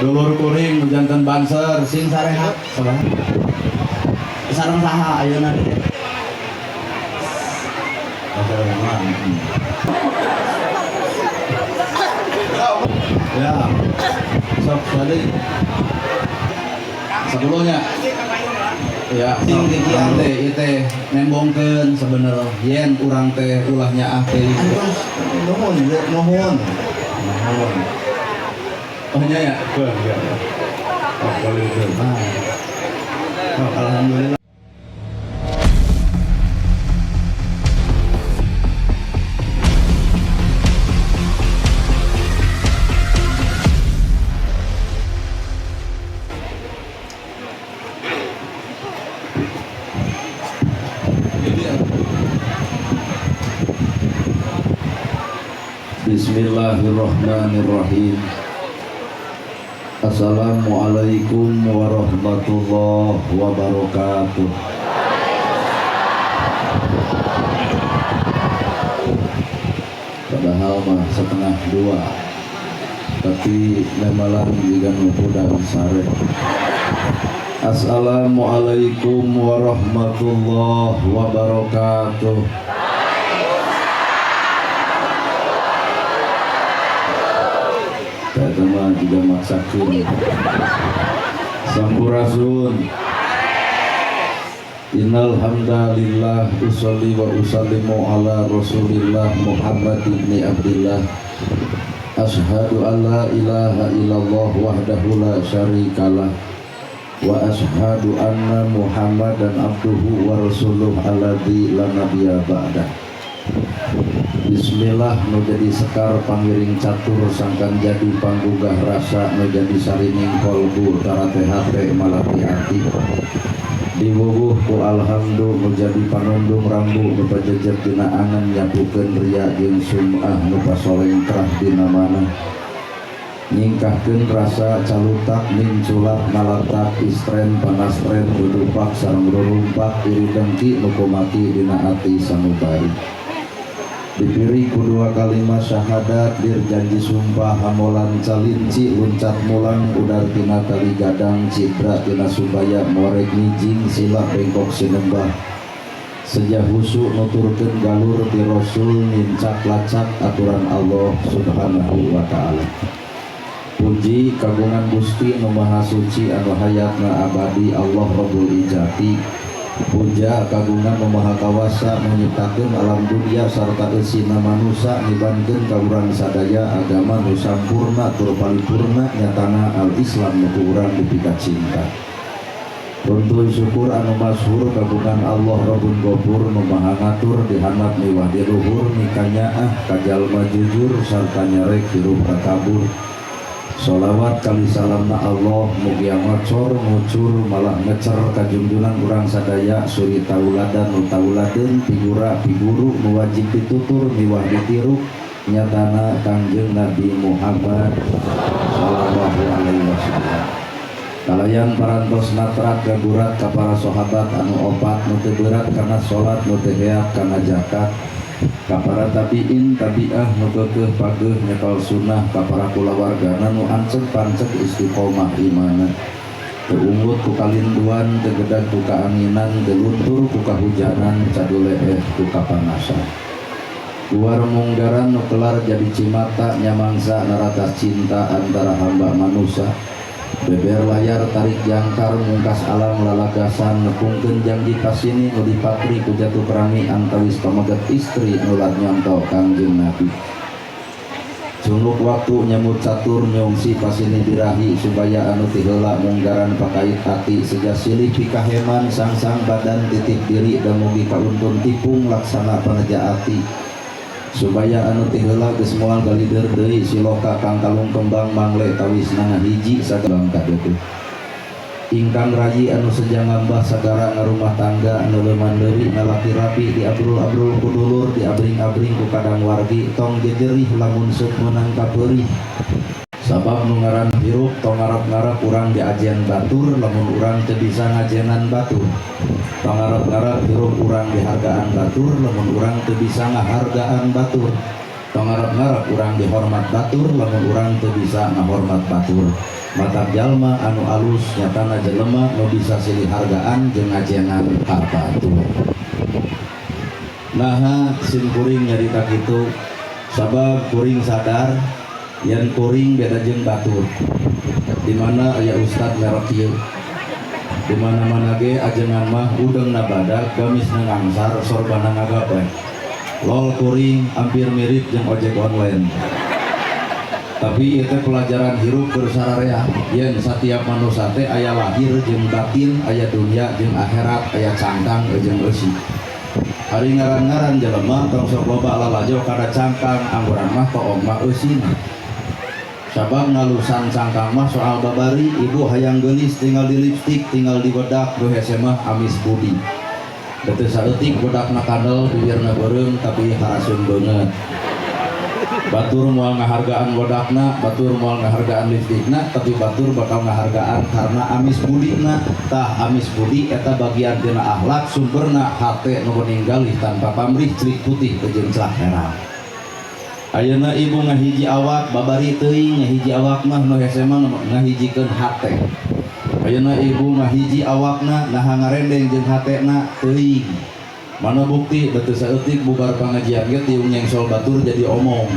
dulur kuring jantan banser sing sarehat sabar sareng saha ayeuna teh ya sok tadi sebelumnya ya sing dikian teh nembongkeun sebenarnya yen urang teh ulahnya teh nuhun oh nya ya alhamdulillah. Bismillahirrahmanirrahim. Assalamualaikum warahmatullahi wabarakatuh. Padahal mah setengah dua, tapi memalang juga nupudang sare. Assalamualaikum warahmatullahi wabarakatuh. Teman juga maksakin Sampurasun. Innal hamdalillah usolli wa usallimu ala Rasulillah Muhammad ibni Abdillah. Ashhadu an la ilaha illallah wahdahu la syarikalah wa ashhadu anna Muhammadan abduhu wa rasuluh alladzi la nabiyya ba'dah. Bismillah nu jadi sekar pangiring catur sangkan jadi panggugah rasa nu jadi sarining kolbu tarate hate malati ati diwuwuh ku alhamdulillah nu jadi panundung rambu nu pajejer dina angan nyapukeun riya jeung sum'ah nu pasoleng kerah dina mana nyingkahkeun rasa calutak ning culak malatak istren panastren dudupak sareng rurumpak iri dengki nu kumaki dina ati sanubari dipiri kedua kalimat syahadat dir janji sumpah hamolan calinci luncat mulang udar tina kali gadang cibra tina subaya morek mijing sila bengkok sinembah sejah husu nuturkeun galur ti rasul nincak lacak aturan Allah subhanahu wa ta'ala. Puji kagungan Gusti nu maha suci anu hayatna abadi Allah Rabbul Ijati. Puja kagungan nu maha kawasa menyiptakeun alam dunia sarta eusina manusia nibankeun ka urang sadaya agama nu sampurna tur paripurna nyatana al-Islam nu urang dipika cinta. Runtuh syukur anu masyhur kagungan Allah Rabbun Ghafur nu maha ngatur dihandap miwah di luhur mikanyaah kajalma jujur sarta nyarek hirup kakabur. Sholawat kali salamna Allah mugi ngocor ngucur malah ngecer ka junjungan urang sadaya suri tauladan nu tauladeun figura figuru nu wajib ditutur miwah ditiru nyatana Kangjeng Nabi Muhammad sallallahu alaihi wasallam. Kalayan parantos natrat gagurat ka para sahabat anu opat nu teu berat kana salat nu teu heat kana zakat ka para tabiin tabiah nu keukeuh pageuh nyekal sunnah ka para kulawargana nu ancek pancek istiqomah imanna teu unggul ku kalinduan teu gedag ku kaanginan teu luntur ku kahujanan caduleh ku kapanasan luar munggaran nu kelar jadi cimata nyamangsa naratas cinta antara hamba manusia beber layar tarik jangkar mungkas alam lalagasan nepungkeun janji pasini nu dipatri ku jatuh perami antawis pamaget istri nulat nyontoh Kangjeng Nabi. Sunuk waktu nyamut catur nyongsi pasini birahi supaya anu ti heula munggaran pakait hati sejak silih pikaheman sang-sang badan titip diri dan mugi kauntun tipung laksana paneja ati supaya anu ti heula geus moal galider deui siloka kang kalung kembang mangle tawisna hiji sagalang kadeukeut ingkang rayi anu seja ngambah sagara ngarumah tangga anu leuman leuwih ngalaki rapi di abrul-abrul ku dulur di abring-abring ku kadang wargi tong jejerih lamun seuk meunang kapeurih sabab nu ngaran hirup tong ngarep-ngarep urang diajen batur lamun urang teu bisa ngajenan batur tong ngarep-ngarep hirup urang dihargaan batur lamun urang teu bisa ngahargaan batur Pangarap-ngarap urang dihormat batur, lamun urang teu bisa ngahormat batur. Mata jalma anu alus nyatana jelema nu bisa silih hargaan jeung ngajengan ka batur. Nah, sim kuring nyarita kitu sabab kuring sadar yen kuring beda jeung batur. Di mana aya ustad merek ieu. Di mana-mana ge ajengan mah udeungna badag, gamisna ngangsar, sorbana ngagawe. Lol kuring hampir mirip jeung ojek online. Tapi itu pelajaran hirup bersararea yen setiap manusia teh aya lahir jeung batin, aya dunia jeung akhirat, aya cangkang jeung eusi. Hari ngaran-ngaran jelema tong sok loba lalajo kada cangkang, angguran mah toong mah eusina. Sabab ngalusan cangkang mah soal babari, ibu hayang geulis tinggal di lipstik, tinggal di bedak, do hese mah amis budi. Beuteus saeutik bedakna kandel, bibirna beureum tapi haraseun beungeut. Batur moal ngahargaan wedakna, batur moal ngahargaan lipstikna, tapi batur bakal ngahargaan karena amis budina. Tah amis budi eta bagian tina akhlak, sumberna hate nu meninggalih tanpa pamrih celik putih jeung celah merah. Ayeuna ibu ngahiji awak babari teuing, ngahiji awak mah nu hese mah ngahijikeun hate. Ayeuna ibu ngahiji awakna naha ngarendeng jeung hatena teuing. Mana bukti beuteus saeutik bubar pangajian ge tiung nyengsol batur jadi omong.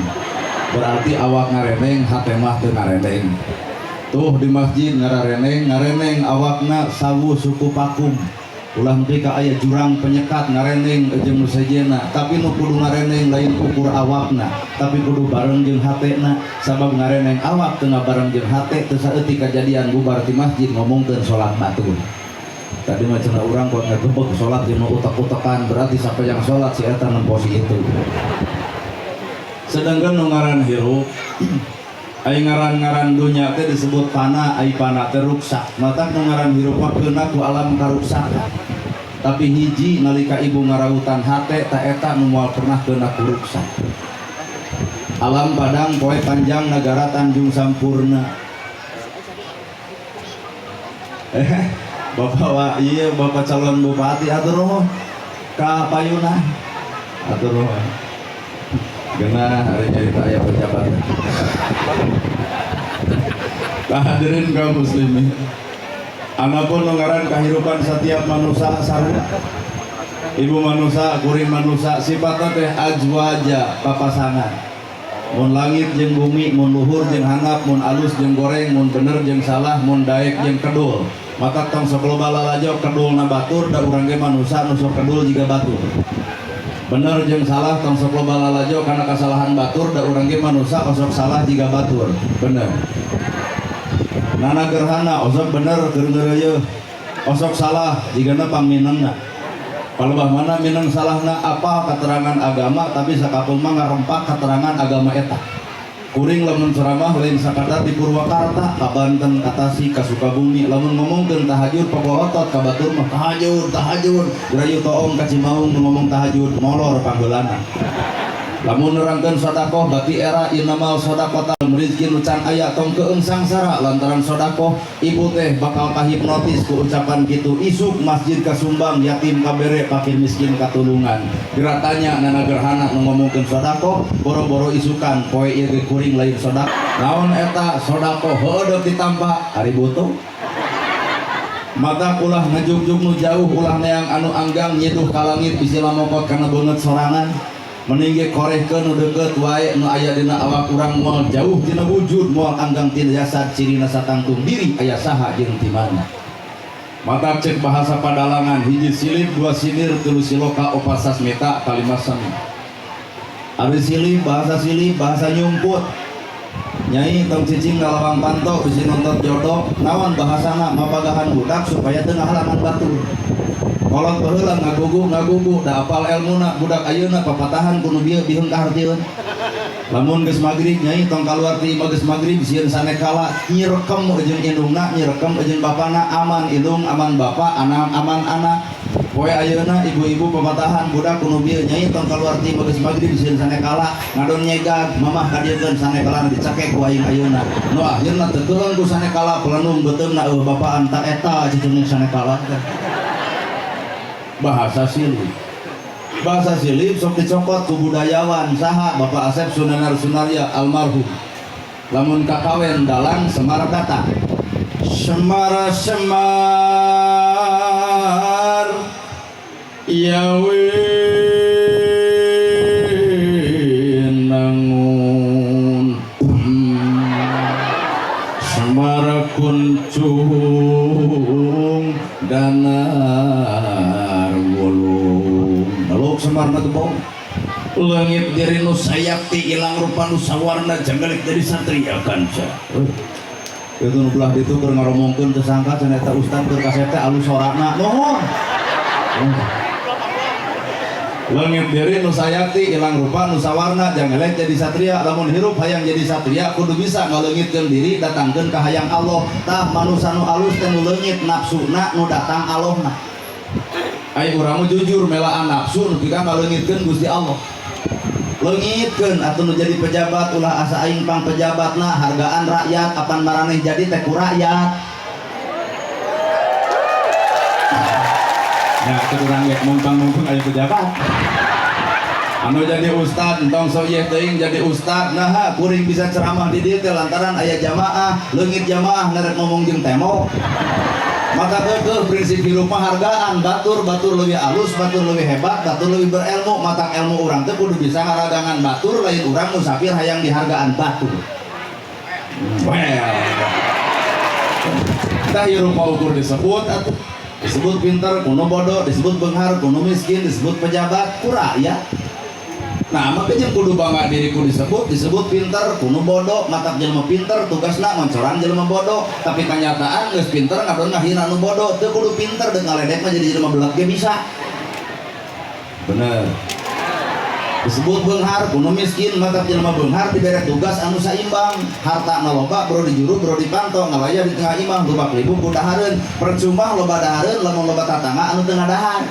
Berarti awak ngarendeng, hate mah teu ngarendeng. Tuh di masjid ngareneng awakna sawu suku pakum. Ulah henteu ka aya jurang penyekat ngarendeng jeung nu sejena, tapi nu kudu ngarendeng lain ukur awakna, tapi kudu bareng jeung hatena. Sabab ngarendeng awak teu bareng jeung hate teu saeutik kajadian bubar ti masjid ngomongkeun salat batur. Tadi macam orang kuat ngegebek sholat dia mau utak-utakan, berarti siapa yang sholat si eta nemposi itu. Sedangkan ngaran hirup ai ngaran-ngaran dunya teh disebut pana, ai pana teh ruksak. Mata ngaran hirup mah keuna ku alam karuksakan. Tapi hiji nalika ibu ngarautan hate ta eta nu moal pernah keuna ku ruksak. Alam Padang poe panjang negara Tanjung Sampurna. Bapak iya bapak calon bupati atur nuhun ka payunan atur nuhun geuna hari cerita aya pejabat. Hadirin kaum muslimin, anapun ngaran kahirupan setiap manusia sarua. Ibu manusia, kuring manusia, sifatna teh ajwaja papasangan. Mun langit jeung bumi, mun luhur jeung handap, mun alus jeung goreng, mun bener jeung salah, mun daek jeung kedul. Maka tong sok loba lalajo kedulna batur, da urang ge manusia nu sok kedul jiga batur. Bener jeung salah tong sok loba lalajo kana kasalahan batur, da urang ge manusia osok salah jiga batur. Bener. Nana gerhana osok bener keur ngeureuyeuh. Osok salah jigana paminengna. Palebah mana mineng salahna apa keterangan agama, tapi sakapung mah ngarempak keterangan agama eta. Kuring lamun ceramah lain sakadar di Purwakarta, ka Banten, ka Tasik, ka Sukabumi, lamun ngomongkeun tahajud pagohotot ka batur mah tahajud, gerayu toong ka Cimaung ngomong tahajud molor panggeulana. Lamun nerangkeun sedekah bati era innamal shadaqata rizqin ucan aya tong keung sangsara lantaran sedekah ibu teh bakal kahipnotis ku ucapan kitu. Isuk masjid kasumbang, yatim kabere, fakir miskin katulungan. Geratanya nana gerhana nu ngomongkeun sedekah boro-boro isukan poe ieu ge kuring lain sedekah. Naon eta sedekah heudeuk ditampa ari butuh. Mata ulah ngejug-jug nu jauh, ulah neang anu anggang nyeduh ka langit bisi lamokot kana beungeut sorangan. Meninggi korehkeun nu deukeut wae nu aya dina awak urang moal jauh tina wujud, moal anggang tina jasad, cirina satangtung diri aya saha jeung ti mana. Mata cek bahasa Padalangan, hiji silih, dua sinir, tilu siloka, opat sasmita, kalima sami. Ari silih bahasa nyumput. Nyai tong cicing ngalawang panto bisi nonton jodoh, naon bahasana mapagahan budak supaya teu ngahalangan batur. Kolot baheula ngagugu da apal elmuna budak ayeuna papatahan kudu bieu biheung kahartieun. Lamun geus magrib nyai tong kaluar ti imah geus magrib sieun sanekala nyirekem jeung indungna, nyirekem jeung bapana, aman indung, aman bapa, aman anak. Poe ayeuna ibu-ibu papatahan budak kudu bieu nyai tong kaluar ti imah geus magrib sieun sanekala ngadon nyegag mamah kadieun sanekala dicakek ku aing ayeuna. Nu akhirna teu teuleung ku sanekala pelenung beuteungna bapak anta eta cicing sanekala. Bahasa silih bahasa silip sok dicokot ku budayawan saha Bapak Asep Sunanar Sunaria almarhum lamun kakawen dalang Semar datang Semar Semar Yawe nangun Semar kuncung danar wolung balok Semar na tebong langit diri nu sayakti ilang rupa nu sawarna janggelik jadi satria kanca itu nu belah ditu keur ngaromongkeun teu sangka cenah eta ustad keur kasete alus sorana nuhun langit diri nu sayakti ilang rupa nu sawarna janggelik jadi satria lamun hirup hayang jadi satria kudu bisa ngaleungitkeun diri datangkeun ka hayang Allah tah manusa nu alus teh nu leungit nafsuna nu datang Allahna ai urang jujur melaan nafsu nu pika ngaleungitkeun Gusti Allah leungitkeun atuh nu jadi pejabat ulah asa aing pang pejabatna hargaan rakyat apan maraneh jadi teh ku rakyat ya kurang ya mumpang aya pejabat anu jadi ustad entong soyeh teuing jadi ustad nah kuring bisa ceramah di dieu teh lantaran aya jamaah leungit jamaah narek ngomong jeung temo maka ke prinsip hirup hargaan batur leuwih alus batur leuwih hebat batur leuwih berilmu mata ilmu urang teh kudu bisa ngaragangan batur lain urang musafir hayang dihargaan batur tah hirup ukur disebut atuh disebut pintar kuno bodoh disebut beunghar kuno miskin disebut pejabat ku rakyat nah makanya kudu bangga diriku disebut pintar kuno bodoh matak jelema pintar tugasna mancoran jelema bodoh tapi kenyataan geus pintar ngadon ngahina nu bodoh teu kudu pintar deung ngaledek mah jadi jelema belag ge bisa bener disebut beunghar kuno miskin matak jelema beunghar dibere tugas anu saimbang hartana loba bro dijuru bro dipantau ngalaya di tengah imah loba klibu ku dahareun percuma loba dahareun lamun loba tatangga anu teu ngadahar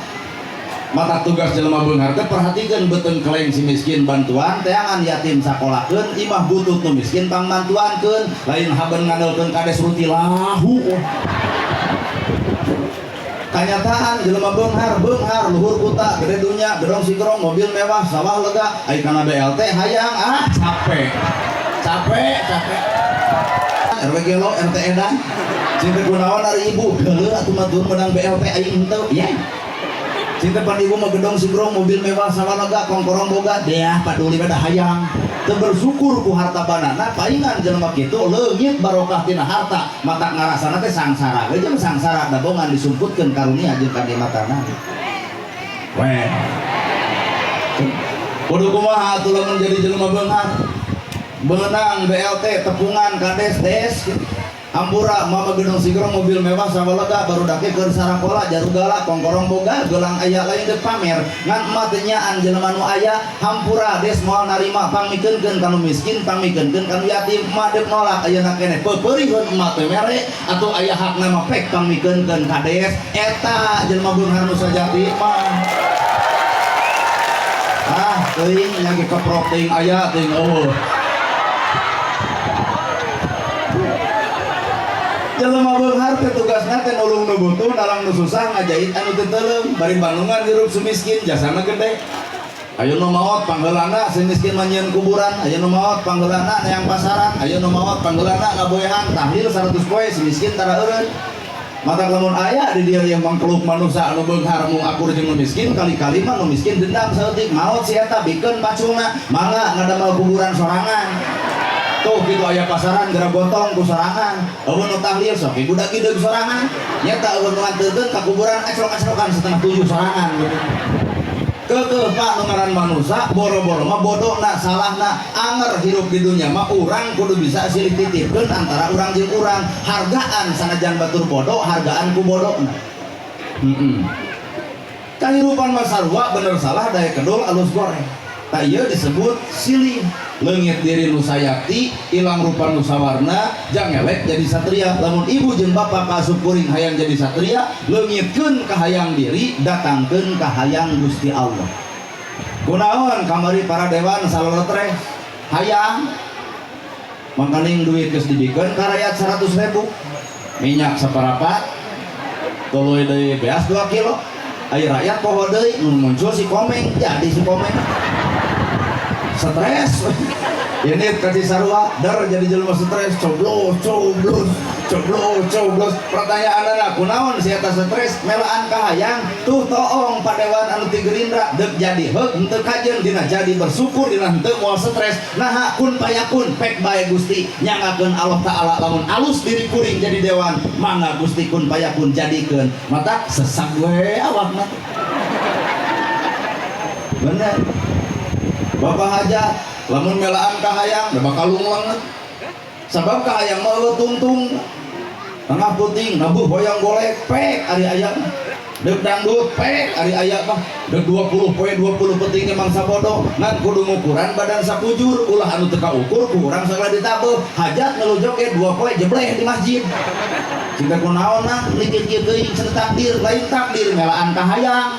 mata tugas jelema beunghar teh perhatikeun beuteung keleng si miskin bantuan teangan yatim sakolahkeun imah butut nu miskin pangbantuankeun lain haben ngandelkeun kades ruti lahu kanyataan jelema beunghar luhur kuta gede dunya gedong sigrong mobil mewah sawah lega ai kana BLT hayang capek RW gelo RT edan cinta gunawan ari ibu geuleuh atuh matur menang BLT aing henteu ya cinta pan ibu mah gedong sigrong mobil mewah sawah lega kongkorong boga deah paduli beda hayang teu bersyukur ku harta banana paingan jelema kitu leungit barokah tina harta mata ngarasana teh sangsara we jeung sangsara da bongan disumputkeun karunia jeung kanikmatana weh kudu kumaha atuh lamun jadi jelema beunghar beunang BLT tepungan kades des hampura mama gedong sigrong mobil mewah sawah lega baru dake keur sarakola jarugala kongkorong boga gelang aya lain teu pamer ngan emat teh nyaan jelema nu aya hampura des moal narima pangmikeunkeun kanu miskin pangmikeunkeun kanu yatim emat deuk nolak ayeuna keneh peupeurieun emat teh mere atuh aya hakna mah pek pangmikeunkeun kades eta jelema beunghar nu sajati mah teuing nya ge keprok teuing aya teuing eueuh jelema beunghar teh tugasna teh nulung nu butuh nalang nu susah ngajait anu teu teuleum bari bandungan hirup sumiskin jasana gede aya nu maot pangheulana si miskin manyeun kuburan aya nu maot pangheulana neang pasaran aya nu maot pangheulana ngaboehan tahlil 100 poe si miskin tara eureun mata lamun aya di dieu yang mangkeluk manusia anu beunghar mung akur jeung nu miskin kali-kali mah nu miskin dendam saeutik maot si eta bikeun pacungna mangga ngadamel kuburan sorangan tuh gitu aya pasaran geura gotong ku sorangan eueun nu tahlil sok budak kideug sorangan nyata eueun nu nganteurkeun ka kuburan acrok-acrokan setengah 7 sorangan keukeuh Pak nu ngaran manusia boro-boro mah bodona salahna anger hirup di dunya mah urang kudu bisa silih titipkeun antara urang jeung urang hargaan sanajan batur bodoh hargaan ku bodona kahirupan mah sarua bener salah daya kedul alus goreng tak ieu disebut silih leungit diri nu sayakti ilang rupa nu sawarna jang elek jadi satria lamun ibu jeung bapa kaasup kuring hayang jadi satria leungitkeun ka hayang diri datangkeun ka hayang Gusti Allah kunaon kamari para dewan salolotres hayang mangkaning duit geus dibikeun ka rakyat 100.000 minyak saparapat tuluy deui beas 2 kilo Ayo rakyat poho deui muncul si Komeng, jadi si Komeng stres. Ini kasih sarua dar jadi jelema stres, coblos. Pertanyaan kunaon si eta stres melaan kahayang tuh toong padewan anu ti Gerindra deuk jadi heug henteu kajeun dina jadi bersyukur dina henteu moal stres. Naha kun payakun pek bae Gusti nyangakeun Allah taala lamun alus diri kuring jadi dewan mangga Gusti kun payakun jadikeun mata sesak we awakna. Bener Bapak Hajat lamun melaan kahayang da bakal lungleungeut sabab kahayang mah eueuh tungtung tengah puting nabuh hoyong golek pek ari aya deuk dangdut pek ari aya mah deuk 20 poe 20 peting emang sabodo ngan kudu ngukuran badan sakujur ulah anu teu kaukur ku urang sagala ditabuh hajat ngelujok ge 2 poe jebleh di masjid cinta kunaon mah likit kieu teuing cenah takdir lain takdir melaan kahayang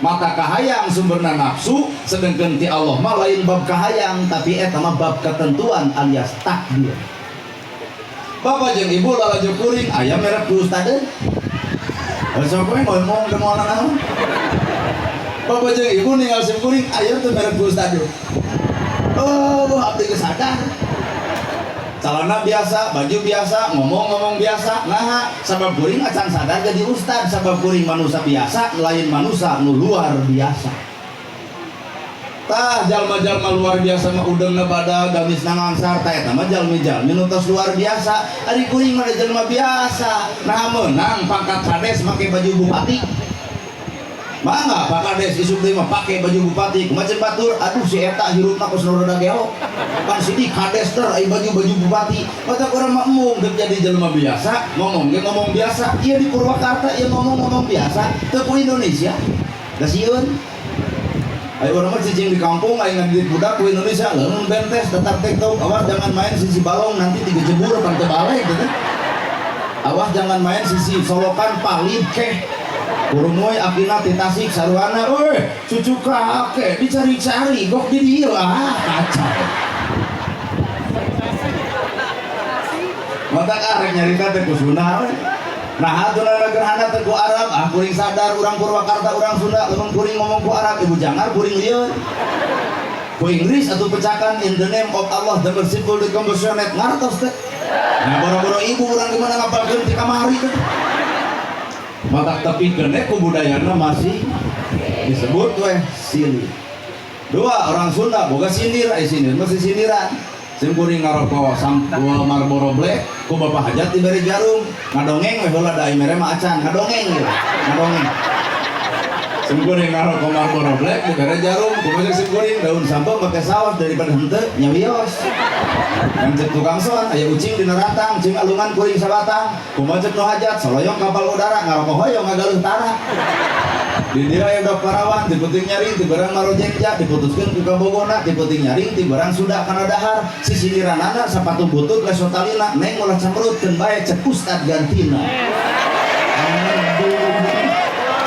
mata kahayang sumberna nafsu sedangkan ti Allah mah lain bab kahayang tapi eta mah bab ketentuan alias takdir. Bapak jeung ibu lalaju kuring aya merek ku ustadeun sok we ngomong ke moal naon Bapak jeung ibu ninggal sim kuring aya teu merek ku ustadeun abdi geus sadar celana biasa, baju biasa, ngomong biasa. Nah, sabab kuring acan sadar jadi ustad, sabab kuring manusia biasa, lain manusia nu luar biasa. Tah jalma-jalma luar biasa mah udeungna badag gamis nangansar tah eta mah jalmi-jalmi nu tos luar biasa. Ari kuring mah jalma biasa. Nah meunang pangkat kades make baju bupati. Mangga Pak Kades isuk deui mah pake baju bupati kumaha batur aduh si eta hirupna kos rada geo pan sidi kades teh aya baju bupati mata urang mah emung deuk jadi jelema biasa ngomong ge ngomong biasa ieu di Purwakarta ieu ngomong biasa teu ku Indonesia da sieun aya urang mah cicing di kampung aya ngadidik budak ku Indonesia leun bentes datar TikTok awas jangan main sisi balong nanti 3 jebur pan teu balik gitu awas jangan main sisi solokan palid keh kurung moy akina ti Tasik saruana cucu kakek dicari-cari gok di dieu kacau mata arek nyarita teh ku Sunda nah aturan gerhana teh ku Arab kuring sadar urang Purwakarta urang Sunda lamun kuring ngomong ku Arab ibu jangar kuring lieur ku Inggris atuh pecakan in the name of Allah the merciful the compassionate ngartos teh nah boro-boro ibu urang gimana ngapalkeun ti kamari teh mata tapi gede kebudayaan masih disebut weh sindir. Dua orang Sunda boga sindir, sindir masih sindiran. Simkuring ngaroko sampul Marlboro Black, ku bapak hajat diberi jarum, ngadongeng weh heula da mere mah acan, ngadongeng gitu, ngadongeng. Simkuring ngaroko Marlboro Black diberi jarum, ku baca simkuring daun sampel pakai saus daripada henteu nyawios. Yang tukang soan aya ucing dina ratang cing alungan kuring sabatang kumacet nu hajat saloyong kapal udara ngaroko hoyong ngagaluh tara di dia aya dok parawan di puting nyaring ti barang marojekja diputuskeun ku kabogona di puting nyaring ti barang sudah kana dahar si sindiranana sapatu butut lesotalina neng ulah camrutkeun bae cek ustad gantina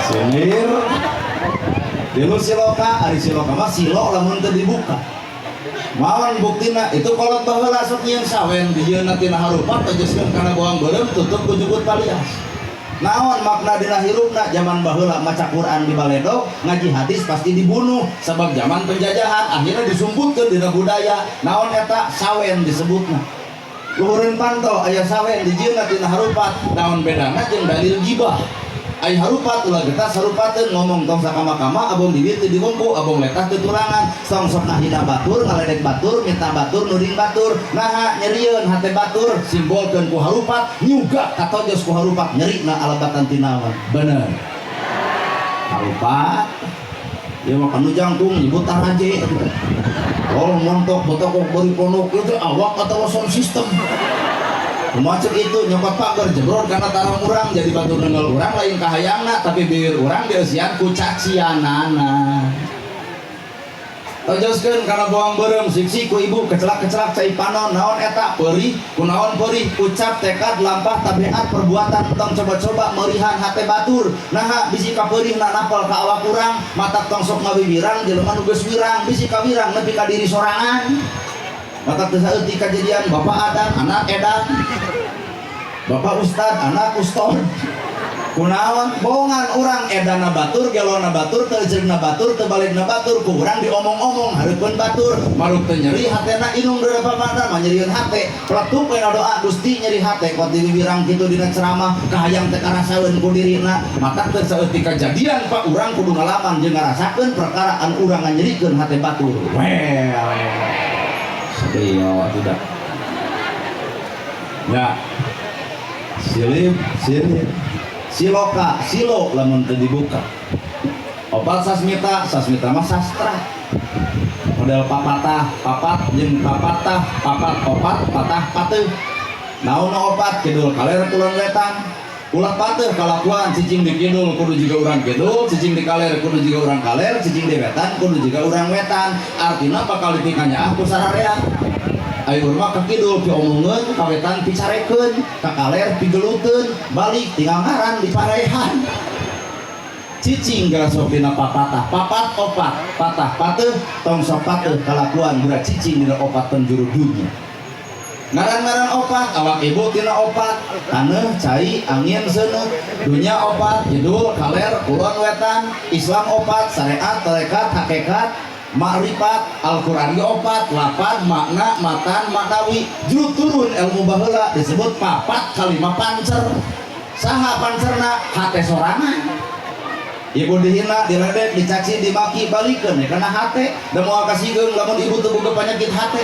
sindir dilu siloka ari siloka mah silo lamun teu dibuka mawan buktina itu kolot baheula sok nyieun sawen dijieunna tina harupat tegeskeun kana boang beureum tutup ku jukut palias naon makna dina hirupna zaman baheula maca Quran di baledog ngaji hadis pasti dibunuh sabab zaman penjajahan akhirnya disumputkeun dina budaya naon eta sawen disebutna luhureun panto aya sawen dijieunna tina harupat naon bedana jeung dalil gibah ai harupat ulah getas harupateun ngomong tong sakama-kama abong bibir teu digompo abong letah teu turangan tong sok nahina batur ngaledek batur minta batur nuding batur naha nyerieun hate batur simbolkeun ku harupat nyuga katojos ku harupat nyerina alabatan tinawan bener harupat ieu mah kanu jangkung nyebut taraje lol montok botok beri pondok itu awak atawa sound system macet itu nyokot pagar jebror karena tarang urang jadi batu nenggal urang lain kahayangna tapi biir urang dieusian ku cacianana tojoskeun karena boang beureum siksi ku ibu kecelak-kecelak cai panon naon eta peurih ku naon peurih ucap tekad lampah tabiat perbuatan tong coba-coba meurihan hate batur naha bisi ka peurihna napal ka awak urang matak tong sok ngawirang jelema nu geus wirang bisi ka wirang nepi ka diri sorangan mata terseuti kejadian bapak Adan anak Edan bapak Ustad anak Ustad kunaon bohongan orang edana batur gelona batur teujeurna batur tebalikna batur ku urang diomong-omong hareupeun batur maruk teu nyeri hatena inung deura papada mah nyerieun hate peletuk we doa Gusti nyeri hate kot dibirang kitu dina ceramah kahayang teh karasaeun ku dirina mata teu saeutik kajadian Pak urang kudu ngalaman jeung ngarasakeun perkara anu urang nyerikeun hate batur iya tidak ya silip siloka silo lamun teu dibuka opat sasmita mah sastra model papat jeung papatah papat opat patah pateuh naon opat kidul kaler kulon wetan ulah pateuh kalakuan cicing di kidul kudu juga urang kidul cicing di kaler kudu juga urang kaler cicing di wetan kudu juga urang wetan artina bakal dipikanya aku sararea ayo rumah ke kidul piomongeun ka wetan picarekeun ka kaler pigeluteun balik tinggal ngaran di parehan cicing gara sok dina papatah papat opat patah pateuh tong sok pateuh kalakuan budak cicing dina opat penjuru dunia ngaran-ngaran opat awak ibu tina opat taneuh cai angin seuneu dunia opat judul kaler kulon wetan Islam opat syariat tarekat hakikat makrifat Al-Quran ge opat lapan makna matan maknawi juru turun ilmu baheula disebut papat kalima pancer saha pancerna hate sorangan ibu dihina diledek dicaci dimaki balikeun kana hate da moal kasihkeun lamun ibu teu boga panyakit hate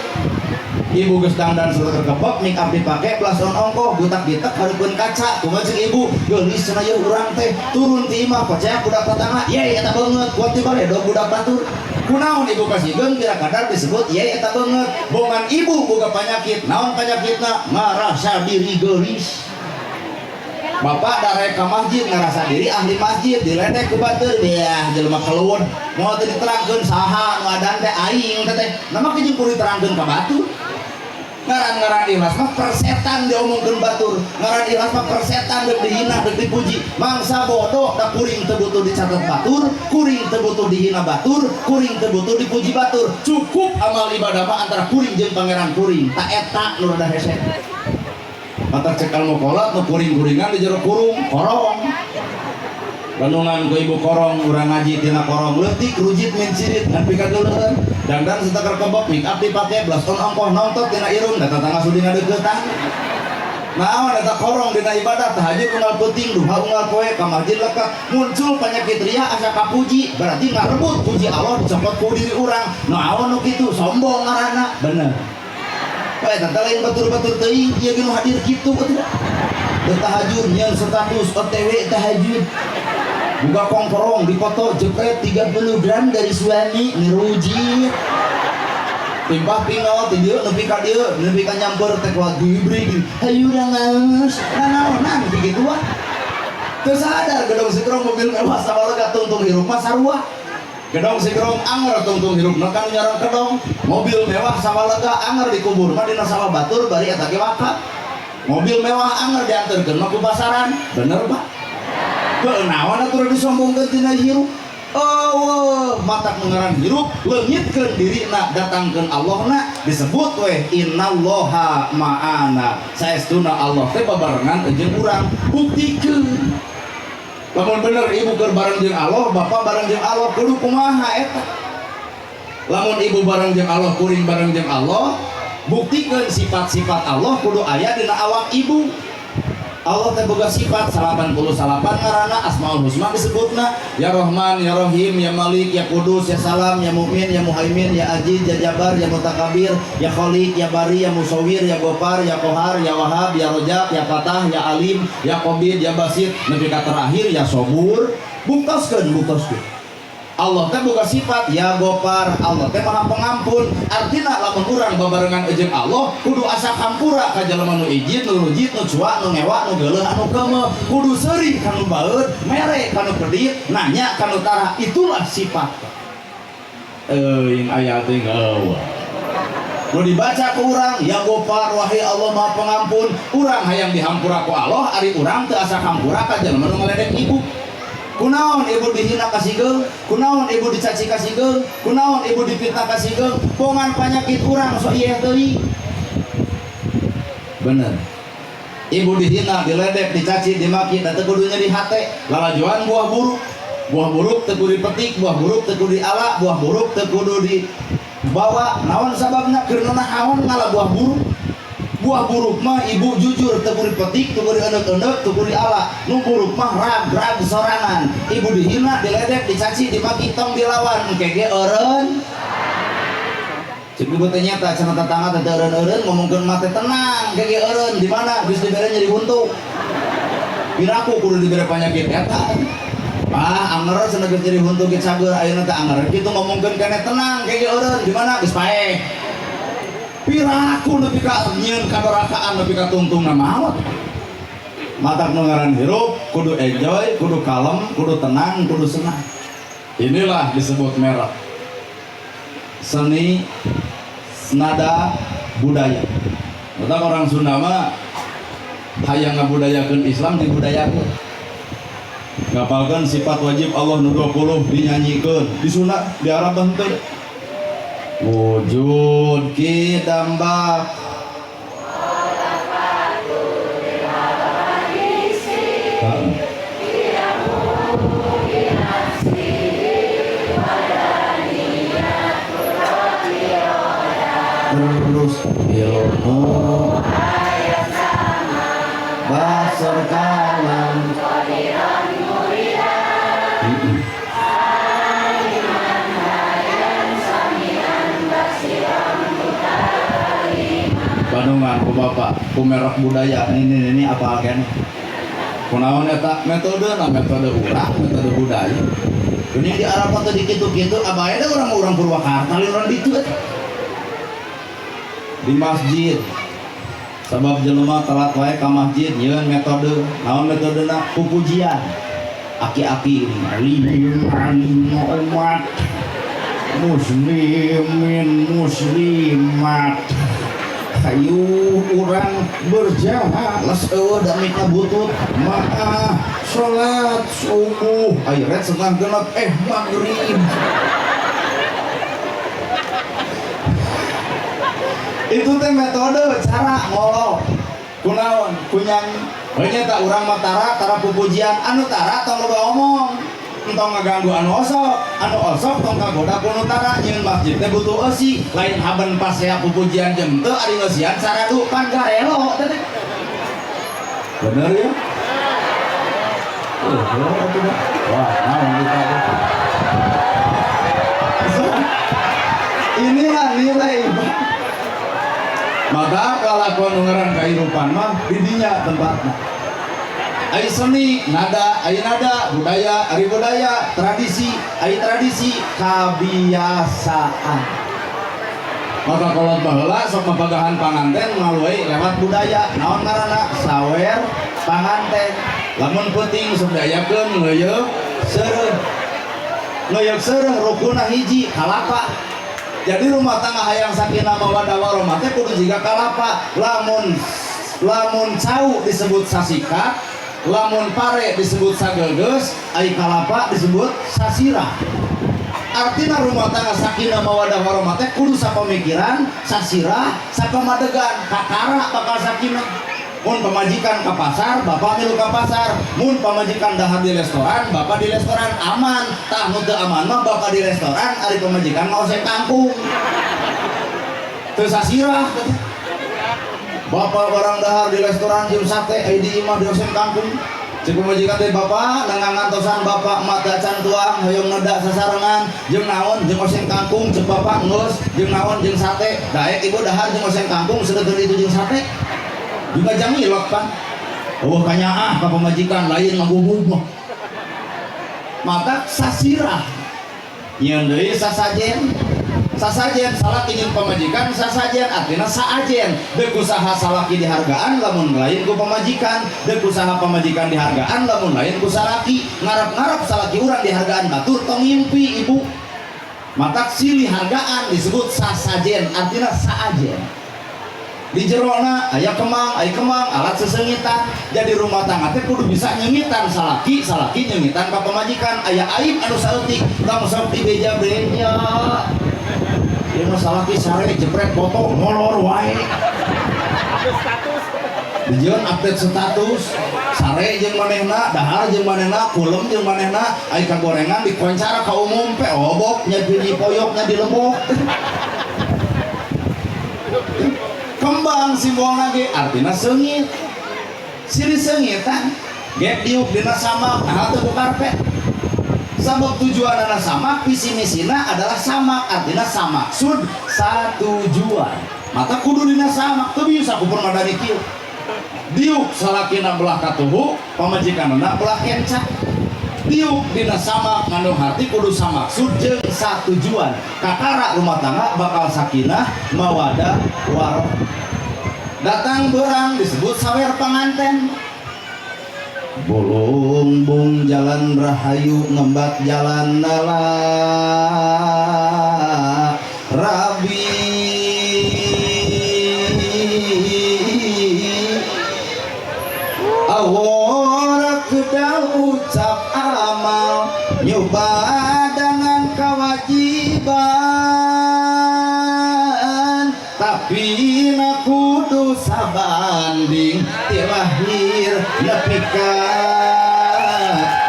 ibu geus dangdan suruh kebek mik abdi pake plason ongkoh butak ditek hareupeun kaca kumaha jeung ibu geulis cenah yeuh urang teh turun ti imah percaya budak tetangga ye eta beungeut kuat ti bade do budak batur kunaon ibu kasihkeun kira kadar disebut ye eta beungeut bongan ibu boga panyakit naon panyakitna ngarasa diri geulis bapak darek ka masjid ngarasa diri ahli masjid diledek ku batur ya jelema keluar moal teu diterangkeun saha nu adan teh aing teh nama jeung kudu diterangkeun ka batur ngaran-ngaran ikhlas mah persetan diomongkeun batur ngaran ikhlas mah persetan deuk dihina deuk dipuji mangsa bodoh da kuring teu butuh dicatet batur kuring teu butuh dihina batur kuring teu butuh dipuji batur cukup amal ibadah mah antara kuring jeung pangeran kuring tak eta nu rada hese mata cekal mau kolot nu kuring-kuringan di jero kurung korong bandungan ku ibu korong urang ngaji tina korong leutik rujit min sirit nepi ka geuleuheun dandan setakar kebok mik abdi pake blas ton ongkoh nontot tina irung da tatangga sudi ngadeuketan naon eta korong dina ibadah tahajud unggal peuting duha unggal poe ka masjid lekat muncul penyakit ria asa kapuji berarti ngarebut puji Allah dicopot ku diri urang naon nu kitu sombong ngaranna bener poe teh lain batur-batur teuing ieu ge nu hadir kitu betul tahajud nyeun status OTW tahajud buka kongkorong dipoto jepret 30 gram dari suami ngeruji timbah pingau ti dieu nepi ka dieu nepi ka nyamper teh kuat dibri hayu urang ngaus nanaonan kitu wah teu sadar gedong sikrong mobil mewah sabaraha tungtung hirup mah sarua gedong sikrong anger tungtung hirup nekan nyarang kedong mobil mewah sabaraha anger dikubur mah dina sawah batur bari eta ge wakaf mobil mewah anger dianterkeun mah ku pasaran bener Pak kenaon atuh disombongkeun tina hirup matak mengaran hirup leungitkeun dirina datangkeun Allahna disebut we innallaha ma'ana saestuna Allah teh babarengan jeung urang buktikeun lamun bener ibu keur bareng jeung Allah bapak bareng jeung Allah kudu kumaha eta lamun ibu bareng jeung Allah kuring bareng jeung Allah buktikeun sifat-sifat Allah kudu aya dina awak ibu Allah teh boga sifat 88 ngaranna Asmaul Husna disebutna ya Rahman ya Rahim ya Malik ya Kudus ya Salam ya Mukmin ya Muhaimin ya Aziz ya Jabbar ya Mutakabir ya Khaliq ya Bari ya Musawwir ya Ghaffar ya Qahar ya Wahhab ya Rajab ya Fatah ya Alim ya Qabid ya Basit nepi ka terakhir ya Sabur buktaskeun Allah teh boga sifat ya Ghaffar Allah teh Maha Pengampun artina lamun urang babarengan jeung Allah kudu asa hampura ka jalema nu ijid nu rujit nu cuak nu ngewa nu geuleuh anu keumeuh kudu seuri kanu baeud mere kanu pedit nanya kanu tara itulah sifat yang aya teh eueuh nu dibaca ku urang ya Ghaffar wahai Allah Maha Pengampun urang hayang dihampura ku Allah ari urang teu asa hampura ka jalema nu ngaledek ibu kunaon ibu dihina kasihkeun kunaon ibu dicaci kasihkeun kunaon ibu difitnah kasihkeun bongan panyakit urang sok ieu teuing bener ibu dihina, diledek, dicaci, dimaki, dan teu kudu nyeri hate. Lalajuan buah buruk teu kudu dipetik, buah buruk teu kudu diala, buah buruk teu kudu dibawa. Naon sababna keur naon ngalah buah buruk? Buah buruk mah ibu jujur teu kudu dipetik, teu kudu dieuneuk-euneuk, teu kudu diala. Nu buruk mah rag sorangan. Ibu dihina, diledek, dicaci, dimaki, tong dilawan, kege eureun. Cik ibu teh nyata cenah tetangga teh eureun-eureun ngomongkeun mah teh tenang, kege eureun di mana geus dibere nyeri huntu. Piraku kudu dibere penyakit eta. Anger cenah geus nyeri huntu ge cager ayeuna teh anger kitu ngomongkeun keneh tenang, kege eureun di mana geus paeh. Piraku nepi ka nyieun kadarakaan nepi ka tungtungna maot. Matak nu ngaran hirup kudu enjoy, kudu kalem, kudu tenang, kudu senang. Inilah disebut merek seni nada budaya. Matak orang Sunda mah hayang ngabudayakeun Islam dibudayakeun. Ngapalkeun sifat wajib Allah nu 20 dinyanyikeun. Di Sunda di Arab henteu. Wujud kidamba terus ilmu basar kalam Bandungan ku bapak ku merek budaya ini apa kan kunaon eta metode urang metode budaya ini di Arab atau di kitu-kitu abaya ada orang-orang Purwakarta liuran ditu di masjid sebab jelema telat wae ka masjid nyeun metode naon metodena pupujian aki-aki alim umat muslimin muslimat hayu urang berjahat las eueuh da mika butut maah salat subuh aya setengah genep maghrib itu teh metode cara ngolo kunaon kunyanyi hanya tak urang mah tara pupujian anu tara tong loba omong entong ngaganggu anu osok tong kagoda ku nu tara nyeun masjid teh butuh eusi lain haben pas ya pupujian jeung teu ari eusian saradu pan garelo teh bener ya wah naon kita inilah nilai maka kalakuan ngaran kehidupan mah didinya tempatnya ai seni nada ai nada budaya ari budaya tradisi ai tradisi kabiasaan maka kolot baheula sok mapagahan panganten ngaluai lewat budaya naon ngaranna sawer panganten lamun penting sok dayakeun ngeuyeuk seureun rukuna hiji kalapa. Jadi rumah tangga hayang sakinah mawaddah warahmah teh kudu jiga kalapa. Lamun cau disebut sasika, lamun pare disebut sagegeus, ai kalapa disebut sasira. Artina rumah tangga sakinah mawaddah warahmah teh kudu sapamikiran, sasira, sapamadegan, kakara bakal sakinah. Mun pamajikan ke pasar, bapak milu ke pasar. Mun pamajikan dahar di restoran, bapak di restoran aman. Tah nu teu aman mah bapak di restoran, ari pamajikan ngosek kangkung. Teu sasirah. Bapak barang dahar di restoran jeung sate, ai di imah diosek kangkung. Cek pamajikan teh bapak nangangantosan bapak mata can tuang hoyong neda sasarengan jeung naon jeung oseng kangkung cek bapak ngeus jeung naon jeung sate. Daek ibu dahar jeung oseng kangkung sedeukeun itu jeung sate. Juga jamilok kan kanya ka pemajikan lain ngagubug mah maka sasirah nyeun deui sasajen salah ingin pemajikan sasajen artinya saajen deuk usaha salaki dihargaan lamun lain ku pemajikan deuk usaha pemajikan dihargaan lamun lain ku salaki ngarap-ngarap salaki urang dihargaan batur tong ngimpi ibu maka silih hargaan disebut sasajen artinya saajen. Di jerona aya kemang alat sesengitan jadi rumah tangga teh kudu bisa nyengitan salaki nyengitan ka pemajikan aya aib anu saeutik tong sok dibeja-beja ieu mah salaki sare jepret foto molor wae Dijieun update status sare jeung manehna, dahar jeung manehna, kulem jeung manehna, aya kagorengan dikoncara ka umum pe obok nya di poyoknya dilebok. Kembang simbolna ge artina seungit. Siri seungitan ge diuk dina samak, nah teu karpet. Sabab tujuanna samak, visi misina adalah samak, artina samaksud satujuan. Mata kudu dina samak teu bisa ku permadani kieu. Diuk salakina belah katuhu, pamajikanna belah kenca. Diuk dina samak ngandung harti kudu samaksud jeung satujuan. Kakara rumah tangga bakal sakinah, mawadah, warahmah. Datang berang disebut sawer panganten. Bolong-bong jalan rahayu ngembat jalan nala rabi. Awor kedal ucap amal nyoba dengan kewajiban, tapi na kudu sabanding ti lahir nepi ka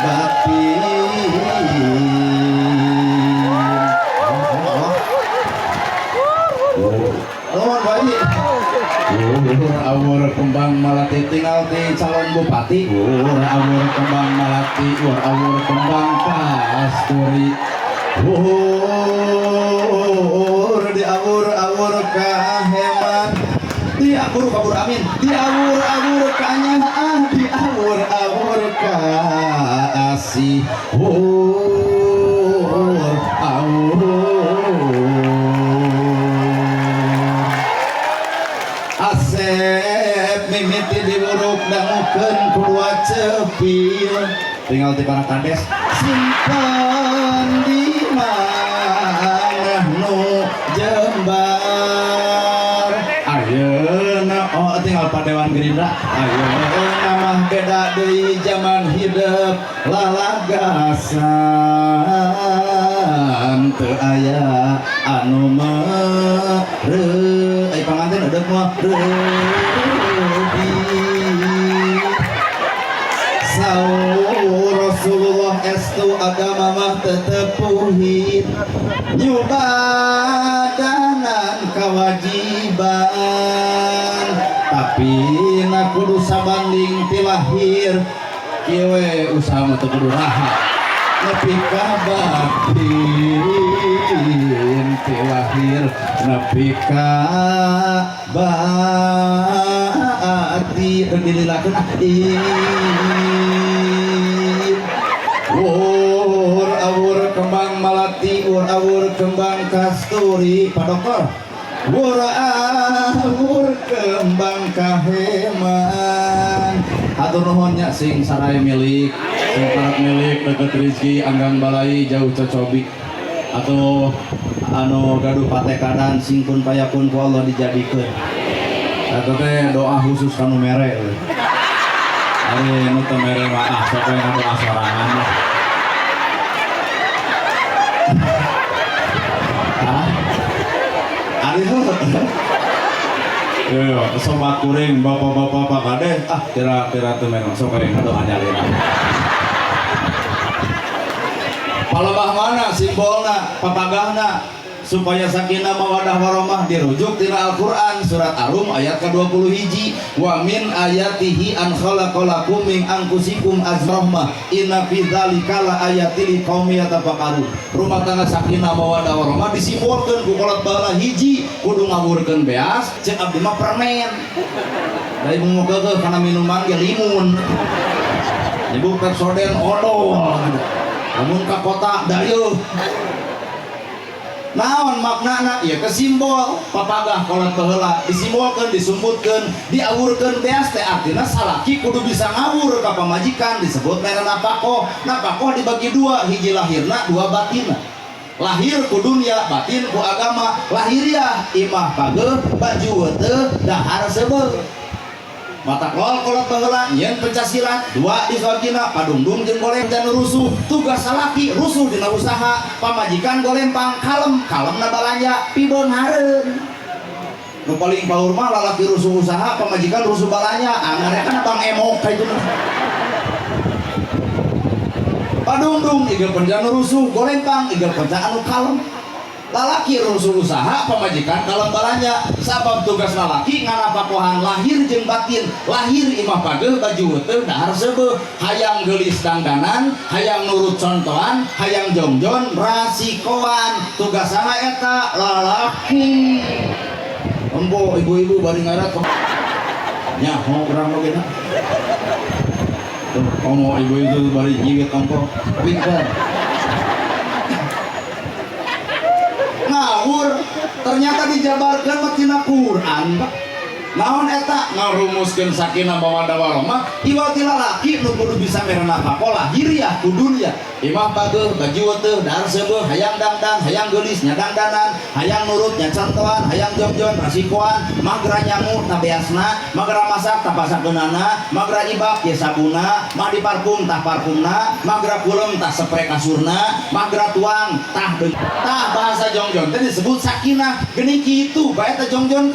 batin. Lawan bayi. Awur kembang melati tinggal di calon bupati. Awur kembang melati, awur kembang kasturi. Di awur kaheman, di awur amin, di awur kanyaan, di awur ka asih. Asep mimiti diuruk dangukeun kudua cepil, tinggal di para kades simpen di mana nu jembar. Ayeuna tinggal Padewan Gerindra. Ayeuna mah beda deui zaman hidup lalagasan, teu aya anu mereu. Panganten ada mah Saur Rasulullah estu agama mah tetep puhit nyubadanan kewajiban, tapi na kudu sabanding ti lahir kieu we usaha mah teu kudu raha nepi ka batin, ti lahir nepi ka batin dililakeun awur kembang malati, awur kembang kasturi padokor, awur kembang kaheman. Atur nuhunnya sing sarai milik, sing parat milik deket rezeki anggang balai jauh cocobik, atau anu gaduh patekadan singkun payakun ku Allah dijadikeun. Eta teh doa khusus kanu mere. Ari nu teu mere mah sok we ngadu asorangan. Ari yo sobat kuring bapak-bapak Pak Kades kira-kira teu mere sok we ngadu anyalira. Palebah mana simbolna, papagahna supaya sakinah mawadah warahmah dirujuk tina Al-Qur'an surat Ar-Rum ayat ke-21. Wa min ayatihi an khalaqalakum min anfusikum azrahmah inna fi dzalika la ayatil liqaumin yatafakkarun. Rumah tangga sakinah mawadah warahmah disimbolkeun ku kolot baheula hiji kudu ngawurkeun beas, ceuk abdi mah permen. Dari mungogeuh kana minuman ge limun. Ibu Pepsodent odol. Lamun ka kota dayeuh. Naon maknana ya kesimbol papagah kolot baheula disimbolkeun disumputkeun diawurkeun beas teh artina salaki kudu bisa ngawur ka pamajikan disebut mere napakoh. Napakoh dibagi dua, hiji lahirna dua batinna. Lahir ku dunia, batin ku agama. Lahiriah imah pageuh baju teu dahar seubeuh. Mata kolot baheula nyeun pencasilat dua disogina padungdung jeung golem dan rusuh. Tugas salaki rusuh dina usaha, pamajikan golempang kalem na balanja pibeung hareun. nu paling paur mah lalaki rusuh usaha pamajikan rusuh balanya ngarekan bang emok kayak gitu padungdung igel penjana rusuh golempang igel penjana anu kalem lalaki rusuh usaha pamajikan kalem balanya sabab tugas lalaki nganapakohan lahir jeung batin lahir imah pageuh baju teu dahar seubeuh hayang geulis dangdanan hayang nurut contohan hayang jongjon rasikoan tugasana eta lalaki embo ibu-ibu bari ngarat nyaho urang oge na komo ibu-ibu bari nyiwit tongko pinter ngawur ternyata dijabarkan matina Quran naon eta ngarumuskeun sakinah mawaddah warahmah iwal ti lalaki nu kudu bisa merena kapola lahiriah ku dunya imah pageuh baju teu dahar seubeuh hayang dangdang hayang geulis nya dangdanan hayang nurut nya contohan hayang jongjon rasikoan magra nyangu tabeasna magra masak tah pasakeunana magra ibak ye sabuna mah diparfum tah parfumna magra kulem tah spray kasurna magra tuang tah bahasa jongjon teh disebut sakinah geuning kitu bae teh jongjon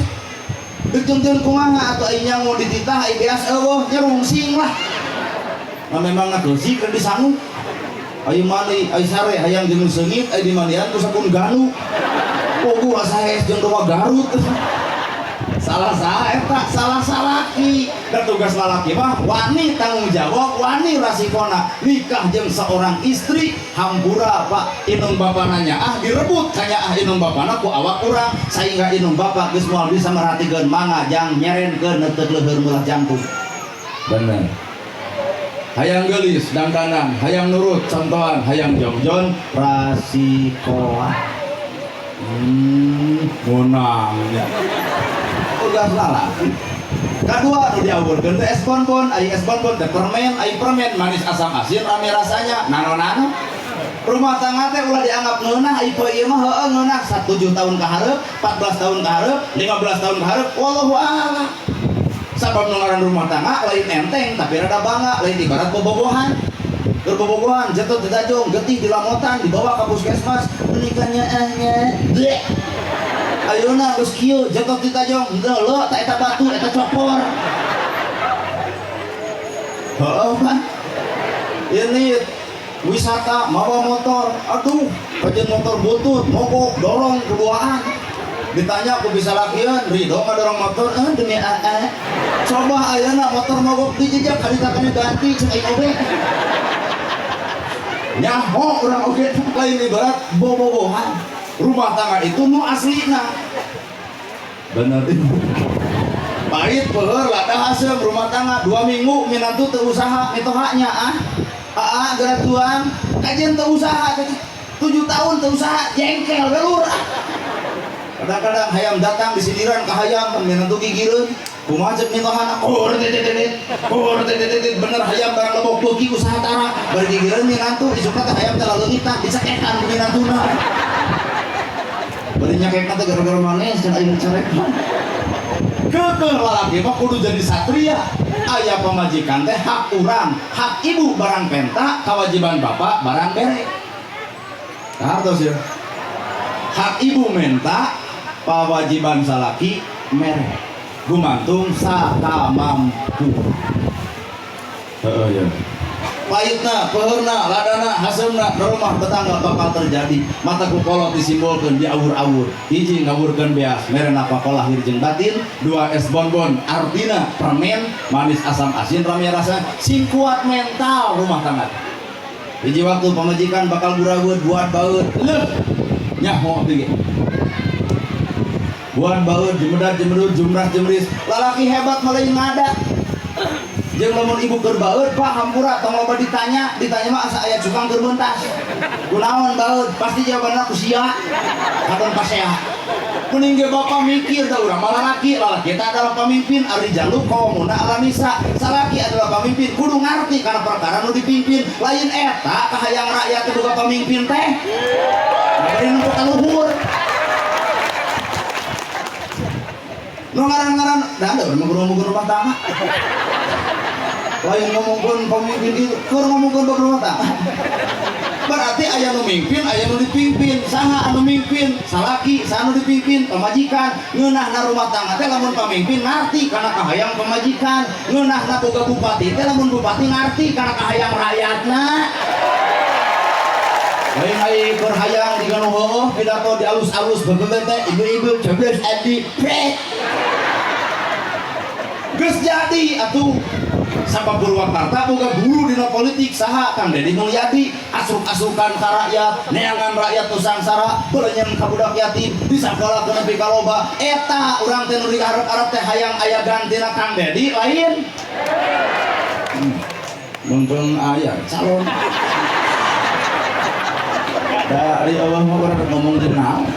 dijongjon kumaha atau ainya mau dititah ai beas eueuh nya rungsing lah memang ngadosi keur disangu ayo mani ai sare hayang jeung seungit ai di manian ku sakun ganu pogu asahes jeung rumah Garut salah eta salah salaki dan tugas lalaki mah wani tanggung jawab wani rasikona nikah jeung seorang istri hampura pak inung bapana nyaah direbut kanya inung bapana ku awak urang sehingga inung bapak geus moal bisa merhatikeun mangajang nyerenkeun neuteuk leuheur meulah jantung bener hayang geulis dangdanan hayang nurut contohan hayang jongjon rasikoan menang ya tugas lalaki kedua nu diawurkeun teh es bonbon ai es bonbon teh permen ai permen manis asam asin rame rasanya nano rumah tangga teh ulah dianggap ngeunah ai poe ieu mah heueuh ngeunah 7 tahun ka hareup 14 tahun ka hareup 15 tahun ka hareup wallahu a'lam sabab nu ngaran rumah tangga lain enteng tapi rada bangga lain ibarat bobogohan berbobogohan jatuh ditajong getih dilamotan dibawa ke puskesmas menikahnya bleh ayeuna geus kieu jatuh ditajong heuh tak eta batu eta copor heueuh kan ini wisata mawa motor aduh kajian motor butut mogok dorong keduaan ditanya aku bisa lakian ridho ngadorong motor demi coba ayeuna motor mogok dijejak kali-kali ganti cek aing oge nyaho urang oge lain ibarat bobogohan rumah tangga itu nu aslina bener pahit peueur lada hasil rumah tangga 2 minggu minantu teu usaha mitohanya gerak tuang kajian teu usaha 7 tahun teu usaha jengkel welur kadang-kadang hayam datang disindiran ka hayam minantu gigireun kumaha ceuk mitohana bener hayam barang lebok beuki usaha tara bari gigireun minantu isukna teh hayam teh leungitan dicekekan ku minantuna bari nyakekna teh gara-gara manes can aing carek keukeul lalaki mah kudu jadi satria aya pamajikan teh hak urang hak ibu barang penta kewajiban bapak barang bere hartos ya hak ibu menta pawajiban salaki mere gumantung sakamampu ya pahitna, peheurna, ladana, hasilna, rumah tetangga bakal terjadi mata kukolot disimbolkeun di awur-awur hiji ngawurkeun beas merena apa lahir jeung batin 2 es bonbon artina permen manis asam asin rame rasa sing kuat mental rumah tangga hiji waktu pamajikan bakal gurageun buat baeut leuh nyaho teh buat baeut jemedat jemedut jumrah jemris lalaki hebat mulai ngada jeung lamun ibu keur baeut Pak hampura tong loba ditanya mah asa aya cukang keur beuntas kunaon baeut pasti jawabanna ku sia katon pasea kuning ge bapak mikir da urang malah laki eta adalah pemimpin ari jaluk qaumuna ala nisa salaki adalah pemimpin kudu ngarti kana perkara nu dipimpin lain eta kahayang rakyat teh boga pemimpin teh bari nu ka luhur nu ngaran-ngaran da ngomong rumah tangga lain ngomongkeun pemimpin itu keur ngomongkeun rumah tangga berarti aya nu mimpin aya nu dipimpin. Saha anu mimpin? Salaki. Saha anu dipimpin? Pamajikan. Ngeunahna rumah tangga teh lamun pamimpin ngarti kana kahayang pamajikan. Ngeunahna boga bupati teh lamun bupati ngarti kana kahayang rakyatna. Lain ai berhayang di kanu heueuh pidato di alus-alus bebeut teh ibu-ibu coblos adi pret. Geus jadi atuh sabab Purwakarta boga guru dina politik saha Kang Deddy Mulyadi asuk-asukan ka rakyat neangan rakyat tu sangsara beuleunyem ka budak yatim disakolahkeun nepi ka loba eta urang teh nu diharap-harap teh hayang aya gantina Kang Deddy lain mumpung aya calon dari Allah mau ngomong teh naon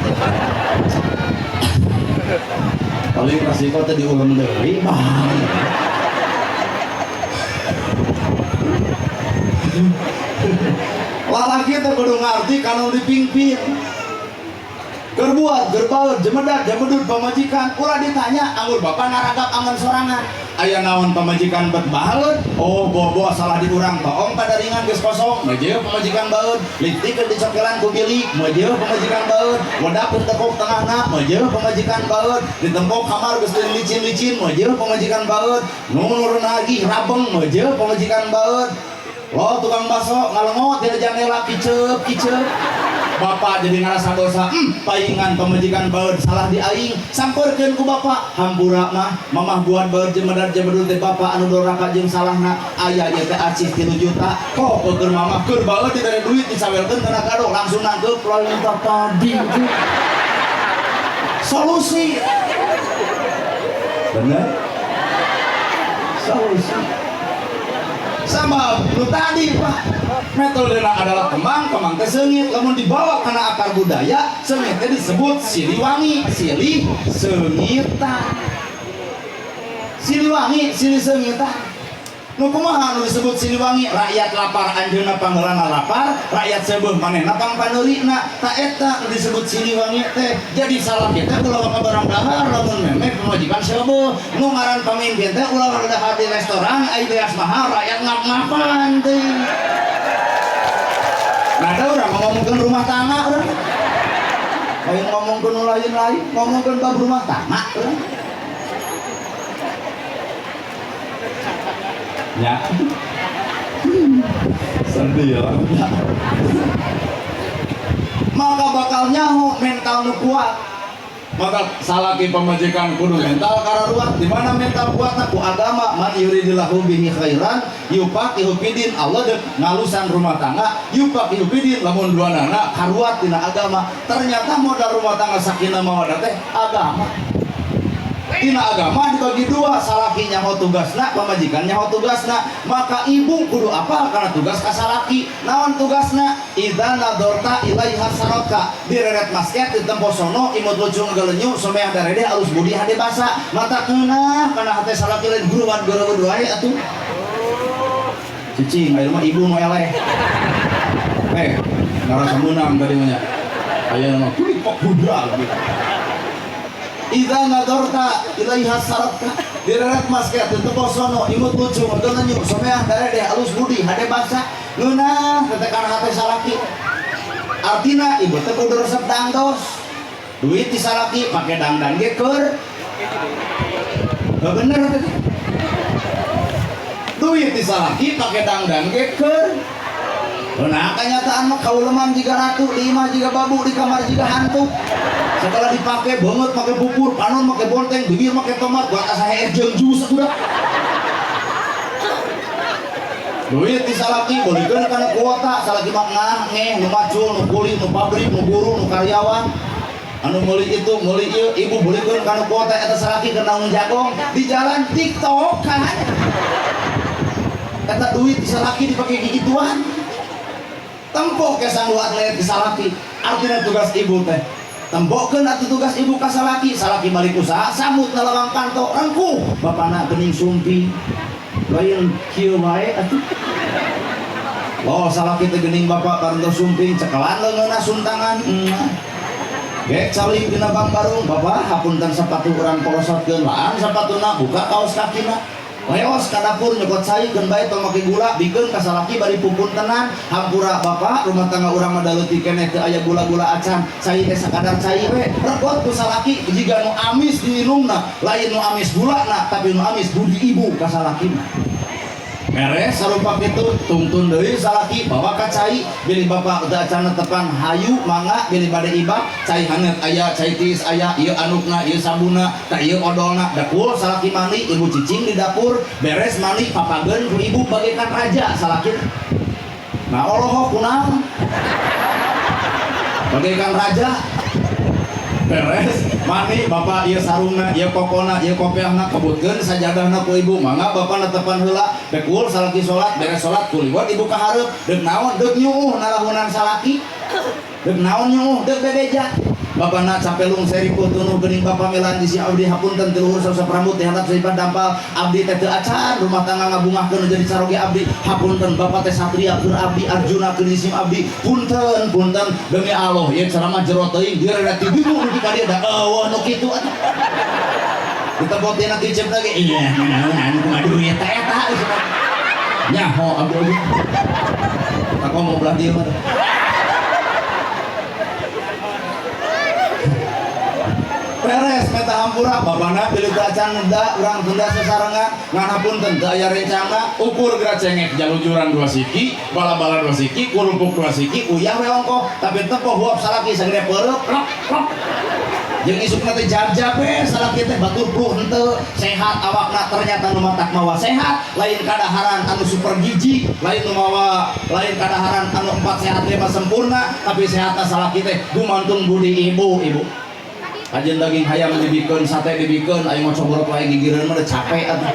paling resiko teh diulang deui lalaki teh kudu ngarti kana dipimpin gerbuat gerbaut jemedat jemedut pamajikan ulah ditanya anggur bapak ngaragap angan sorangan aya naon pamajikan bet baheut oh bobo salah di urang toong padaringan geus kosong meujeul pamajikan baeut liptik dicokelan ku bilik meujeul pamajikan baeut wedak tekuk tengahna meujeul pamajikan baeut ditempok kamar geus licin-licin meujeul pamajikan baeut nu nurun lagi rabeng meujeul pamajikan baeut lo tukang baso ngalengot di jendela kiceup bapak jadi ngerasa dosa paingan pemajikan baeud salah di aing sampeurkeun ku bapak hampura mah mamah buat baeud jemedat jemedut teh bapak anu doraka jeung salahna aya ieu teh acih 3 juta kok keur mamah keur baeud dibere duit disawelkeun kana kado langsung nangkep lalu tadi solusi bener solusi sama lu tadi Pak metodena adalah kemang teh seungit lamun dibawa kana akar budaya seungit teh disebut siliwangi silih seungitan siliwangi silih seungitan nu kumaha nu disebut siliwangi rakyat lapar anjeunna pangheulana lapar rakyat seueuh manehna pangpaneurina ta eta nu disebut siliwangi teh jadi salah kita ulah ka barang dahar lamun memeh pamajikan seueuh nu ngaran pamimpin teh ulah dahar di restoran aya beas mahal rakyat ngap-ngapan teh nah ada urang ngomongkeun rumah tangga urang lain ngomongkeun nu lain-lain ngomongkeun bab rumah tangga urang ya sedih ya maka bakal nyaho mental nu kuat maka salaki pamajikan kudu mental kararuat di mana mental kuatna ku agama man yuridillahu bihi khairan yufaqihu fidin Allah deuk ngalusan rumah tangga yufaqihu fidin lamun duanana karuat dina agama ternyata modal rumah tangga sakinah mawaddah teh agama dina agama dibagi dua salaki nyaho tugasna pamajikan nyaho tugasna maka ibu kudu apal karena tugas ka salaki naon tugasna idza nadorta ilaiha saraka direret masket di tempo sono imut lucung gelenyu someah darede alus budi hade basa mata keunah kana hate salaki lain guruan guru wae atuh cicing aya mah ibu nu eleh ngarasa meunang tadi mah nya aya mah kulit pok budal gitu idza nadorta ilaiha saraka direret masket di tempo sono imut lucung gelenyu someah darede alus budi hade basa ngeunah teh kana hate salaki artina ibu teh kudu resep dangdos duit di salaki pake dangdang ge keur bener teh duit di salaki pake dangdang ge keur nah kenyataan mah kauleman jiga ratu lima jiga babu di kamar jiga hantu setelah dipakai banget pakai bubur panon pakai bonteng bibir pakai tomat buat asa air jeung jus udah duit di salaki bolehkeun kana kuota salaki mah ngeh nu macul nu kuli nu pabrik nu guru nu karyawan anu meuli itu meuli ieu ibu bolehkeun kana kuota eta salaki keur naon jagong di jalan TikTok kan eta duit di salaki dipake gigituan tempok ke sangguat leet di salaki artinya tugas ibu teh tembokkeun atuh tugas ibu ka salaki salaki balik usaha sambut na lawang kanto rengkuh bapana geuning sumpi lain kieu bae atuh lo salaki teh geuning bapak kantor sumping cekelan leungeunna suntangan gek calik dina bang barung bapak hapunten sepatu urang porosotkeun laan sepatuna buka kaos kakina leos ka dapur nyokot cai keun bae tong make gula bikeun ka salaki bari pupun tenan hampura bapak rumah tangga urang mah daleuti keneh teu aya gula-gula acan cai teh sakadar cai we regot ku salaki jiga nu amis diinumna lain nu amis gulana tapi nu amis budi ibu ka salaki beres sarupa kitu tuntun deui salaki bawa ka cai bili bapak teu acan tepan hayu mangga bili bade ibak cai hangat aya cai tiis aya ieu anukna ieu sabuna tah ieu odolna dakul salaki mandi ibu cicing di dapur beres mandi papageun ku ibu bagaikan raja salaki nah oloh kunaon bagaikan raja beres mani bapak ieu sarungna ieu kokona ieu kopiahna kebutkeun sajadahna ku ibu mangga bapak netepan heula bekul salaki salat beres salat kuliwat ibu ka hareup deuk naon deuk nyuuh nalahunan salaki deuk naon nyuuh deuk bebeja bapana capelung seripu tunuh geuning bapak melan di si abdi hapunten tiluhur sausap rambut dihandap seipan dampal abdi teh teu acan rumah tangga ngabungahkeun jadi caroge abdi hapunten bapak teh satria keur abdi arjuna keur isim abdi punten punten demi Allah ieu ceramah jero teuing dieu rada ti bingung di ka dieu da eueuh nu kitu atuh ditepotina kicep lagi iya naon kumaha duit teh eta nyaho abdi tak mau belah dieu mah beres meta hampura babana pilih acan nenda urang tenda sasarengan nganapunten teu aya rencana ukur geura cengek jalujuran 2 siki bala-bala 2 siki kurupuk 2 siki uyah we ongkoh tapi teu poh huap salaki sagede peureup plok plok jeung isukna teh jab-jab we salaki teh batur pluh henteu sehat awakna ternyata nu matak mawa sehat lain kadaharan anu super gizi lain nu mawa lain kadaharan anu 4 sehat 5 sempurna tapi sehatna salaki teh gumantung budi ibu ajen daging hayam dibikeun sate dibikeun aya ngocogrok wae gigireun mah capek atuh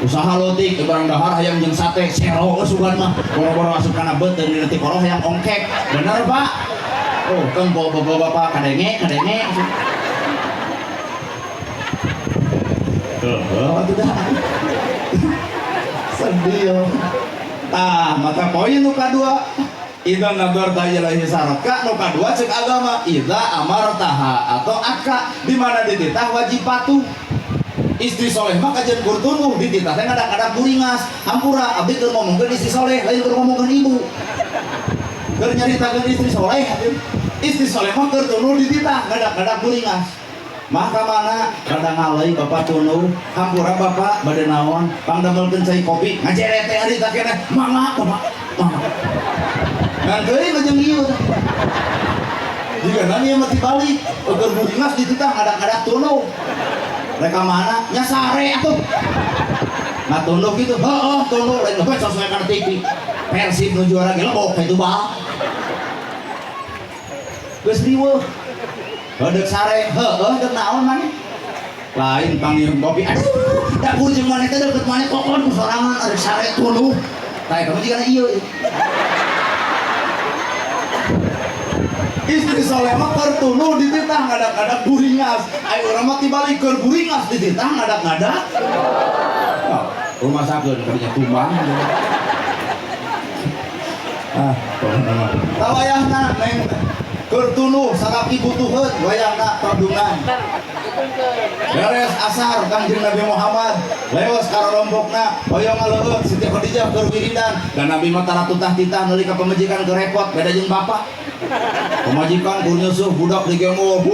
usaha leutik barang dahar hayam jeung sate sero sugan mah boro-boro asup kana beut teu nanti koroh hayam ongkek bener Pak oh kan bapak kadenge atuh dah sedih mata poin nu kadua Idza nadarta ilaihi saraka nu kadua cek agama idza amartaha atau akka di mana dititah wajib patuh istri soleh mah kajian kurtunuh dititah teh ngadak-ngadak buringas hampura abdi keur ngomongkeun istri soleh lain keur ngomongkeun ibu keur nyaritakeun istri soleh mah keur tunuh dititah ngadak-ngadak buringas mah ka mana rada ngalai bapak tunuh hampura bapak bade naon pangdamelkeun cai kopi ngajere teh ari teh keneh mangga bapak mangga nganteui jeung ieu jika nani yang mati balik ukur buringas dititah ngadak-ngadak tunuh mereka mana nyasare atuh nah tunuh gitu heeh tunuh lain lepas sesuai kana TV Persib nu juara ge lebok itu bal geus riweuh deuk sare heeh deuk naon maneh lain panggil kopi aduh dapur jeung maneh teh deukeut maneh kokon sorangan ada sare tunuh tah kamu jigana ieu istri soleh mah keur tunuh dititah ngadak-ngadak buringas aya urang mah tibalik keur buringas dititah ngadak-ngadak rumah sakeun kadinya tumbang tawayahna neng keur tunuh salaki butuheun wayahna todungan beres asar Kangjeng Nabi Muhammad leos karorompokna hoyong aleueuk Siti Khadijah keur wiridan dan Nabi mah taratutah titah nalika pamajikan keur repot beda jeung bapak pamajikan keur nyusuh budak di gemo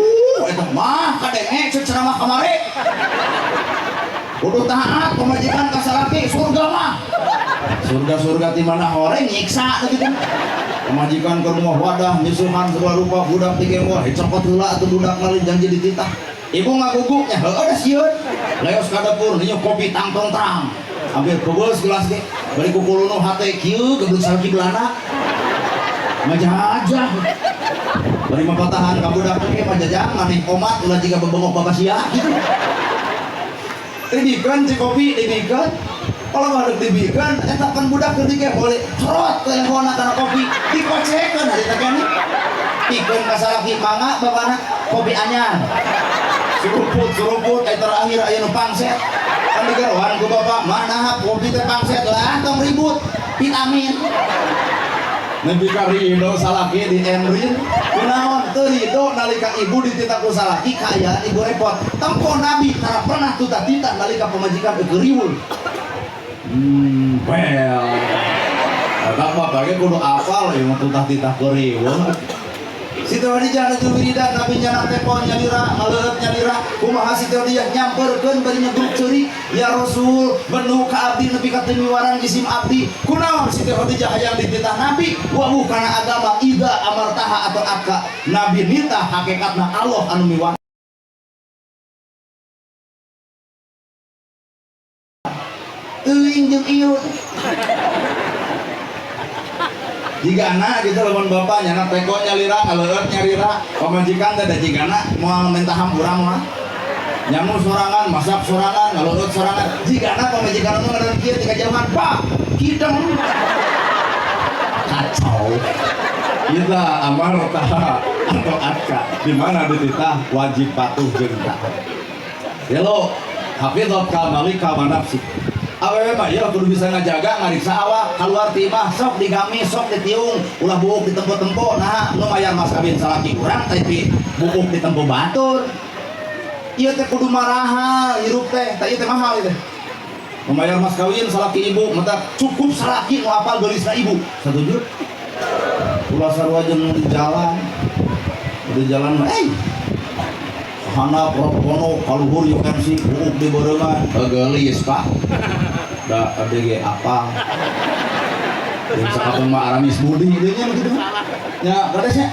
eta mah kadenge ceuk ceramah kamari kudu taat pamajikan ka salaki surga mah surga di mana horeng nyiksa gitu pamajikan keur moh wadah nyusuhan segala rupa budak di gemo cokot heula atuh budak ngalih janji dititah ibu ngaguguknya heueuh da sieun leos ka dapur nyu kopi tangtong terang hampir kebeus gelas ge bari kukulunu hate kieu geblek salaki belana majajah bari mapatahan ka budak ge majajah maneh komat ulah jiga bebengok babasia gitu dibikeun si kopi dibikeun kalau baduk dibikeun eta kan budak keur dige boleh cerot telefonna kana kopi dikocekeun hari teh keneh pikeun ka salaki mangga bapana kopi anyar suruput terakhir aya nu pangset kan digaroan ku bapak mana kopi teh pangset lah tong ribut vitamin Nabi karido salaki di enrin kunaon teu ridho nalika ibu dititah ku salaki kaya ibu repot tempo Nabi karena pernah tutah-titah nalika pemajikan geriwul well kata bapaknya kudu apal yang tutah-titah geriwul Siti Khadijah nu wiridan Nabi nyana telepon nyalira ngaleut nyalira kumaha Siti Khadijah nyamperkeun bari nyebruk ceuri ya Rasul benu ka abdi nepi ka teu miwarang isim abdi kunaon Siti Khadijah hayang dititah Nabi wa kana agama ida amartaha atau akka Nabi nitah hakikatna Allah anu miwah teuing jeung ieu jigana gitu lamun bapak nyana teko nyalira ngaleut nyarira pamajikan teh da jigana moal minta hampurang mah nyamu sorangan masak sorangan ngaleut sorangan jigana pamajikan mah ngaran kieu ti kajauhan pak kideng kacau kita amar taha atau atka di mana dititah wajib patuh jeung taat hello hafizat kamalika wa nafsi awewe mah ieu kudu bisa ngajaga ngariksa awak keluar ti imah sok digamis sok ditiung ulah buuk di tempo-tempo nah nu mayar mas kawin salaki urang tapi buuk di tempo batur ieu teh kudu maraha hirup teh tah ieu teh mahal teh nu mayar mas kawin salaki ibu mata cukup salaki nu apal geulisna ibu 1 juta ulah sarua jeung di jalan mah hana propono kaluhur yuk MC buuk di berengan gelis pak da adege apa yang sakapun mah Aramis Budi idenya begitu nya kadesnya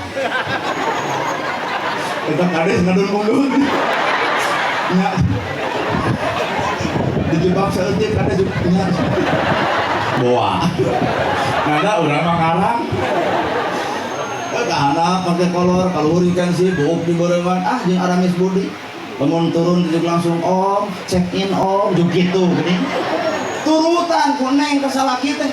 kita kades ngadun mundur nya dijebak seeutik kades nya boa ngada urang mah ngarang anak pakai kolor kalau hurikan sih buuk di berengan jeung Aramis Budi lamun turun dijuk langsung om check in om juk gitu gini turutan kuneng ke salaki teh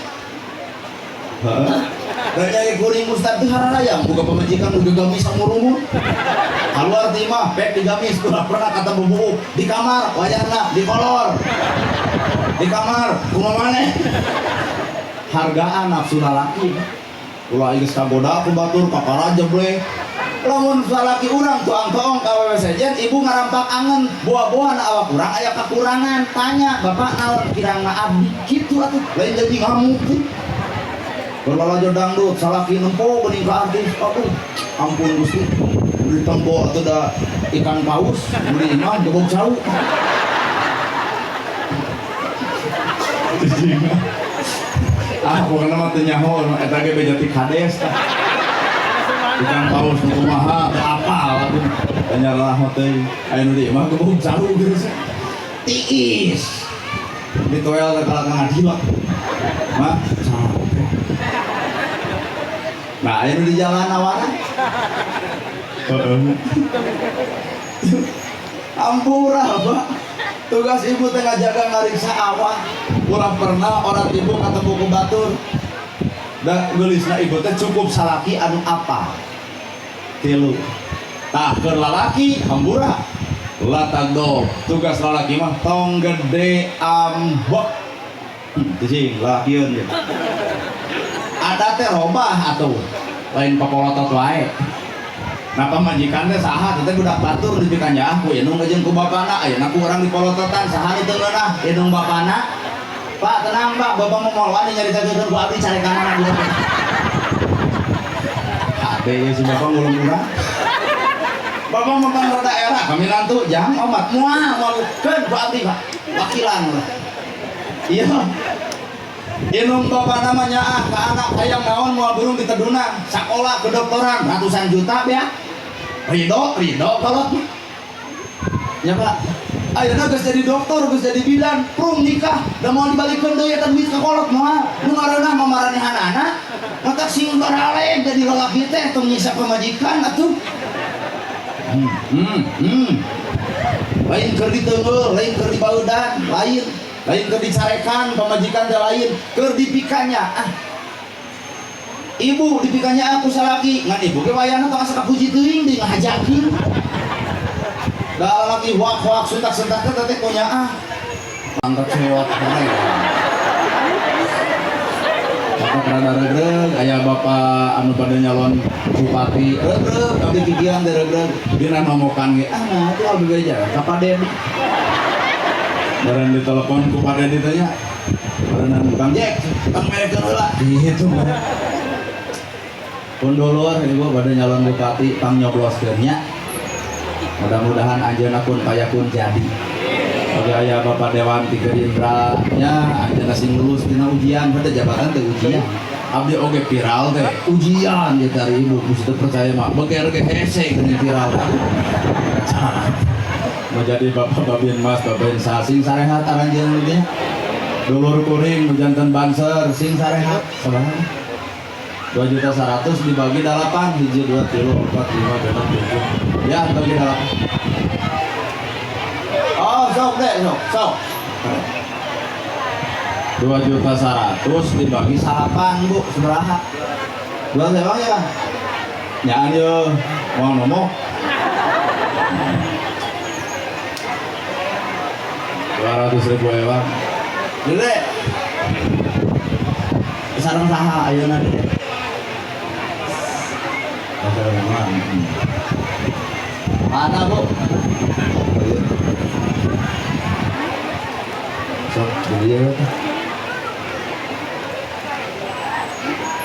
da nyai kuring ustad teh hararayang boga pamajikan nu gamis samurumun keluar ti imah pek digamis kudu pernah kata bubuuk di kamar wayahna di kolor di kamar kumaha maneh hargaan nafsu lalaki ulah geus kagoda ku batur kakara jebleh lamun salaki urang tuang-tuang ka awewe sejen ibu ngarampak angen boa-boana awak urang aya kakurangan tanya bapak naon kirang abdi kitu atuh lain jadi ngamuk teh berlalajo dangdut salaki nempo geuning ka artis aduh ampun Gusti beli tempo atuh da ikan paus beli imah jebok cau pokoknya mah teu nyaho eta ge beja ti kades ikan paus nu kumaha apal atuh tanya lah teh aya nu di mah gebuk jalu geus tiis ditoel ka kalangan hilak mah nah aya nu di jalan awana ampura Pak tugas ibu teh ngajaga ngariksa awak ulah pernah orang ibu ketemu ku batur da geulisna ibu teh cukup salaki anu apa 3 tah keur lalaki hambura latagdo tugas lalaki mah tong gede ambek teuing lalakieun ya ada teh robah atuh lain papolotot wae nah pamajikan teh saha teh budak batur dipikannya aku indung jeung ku bapana ayeuna ku urang dipolototan saha teu ngeunah indung bapana Pak tenang Pak bapak mau wani nyaritakeun ku abdi carekanana dulu ade ya si bapak ngulung urang bapak memang daerah kami nantu jang omat moal keun ku abdi Pak wakilan iya indung bapak namanya ke anak hayang naon moal burung ditedunang sakola kedokteran ratusan juta ya ridho kalau ya Pak ayeuna geus jadi dokter geus jadi bidan prung nikah da mau dibalikeun deui eta duit ka kolot moal nu ngaranna mamaranehanana mata sing barale jadi lalaki teh tong nyiksa pamajikan atuh lain keur diteungeul lain keur dibaudan lain keur dicarekan pamajikan teh lain keur dipikanya ibu dipikanya aku salaki ngan ibu ge wayahna tong asa kapuji teuing deui ngahajakeun da laki hoak sentak-sentak teh punya mantap sewot rada regreg aya bapak anu pada nyalon bupati regreg tapi kikian teh regreg dina ngomokan ge nah itu abdi beja ka Paden bareng ditelepon ku Paden ditu nya barengan Kang Jack Kang merekeun heula gitu pun dulur ibu pada nyalon bupati tang nyobloskeun nya mudah-mudahan anjeunna pun payakun jadi oke aya Bapak Dewan ti Gerindra nya anjeunna sing lulus dina ujian pada jabatan teh ujian abdi oge viral teh ujian ya dari ibu mesti percaya mah beger ge hese geuning viral mau jadi Bapak Babin Mas Babin Sa sing sarehat aranjeun teh dulur kuring nu janten Banser sing sarehat sabaraha 2.100.000 dibagi 8 hiji 2 3 4 5 6 7 ya bagi 8 oh sok deh sok 2.100.000 dibagi 8 bu seberaha 2 sewang ya bang nyaan yuk uang nomok 200.000 ya bang dede sarang saha ayeuna dede mana bu? Sok jadi ya.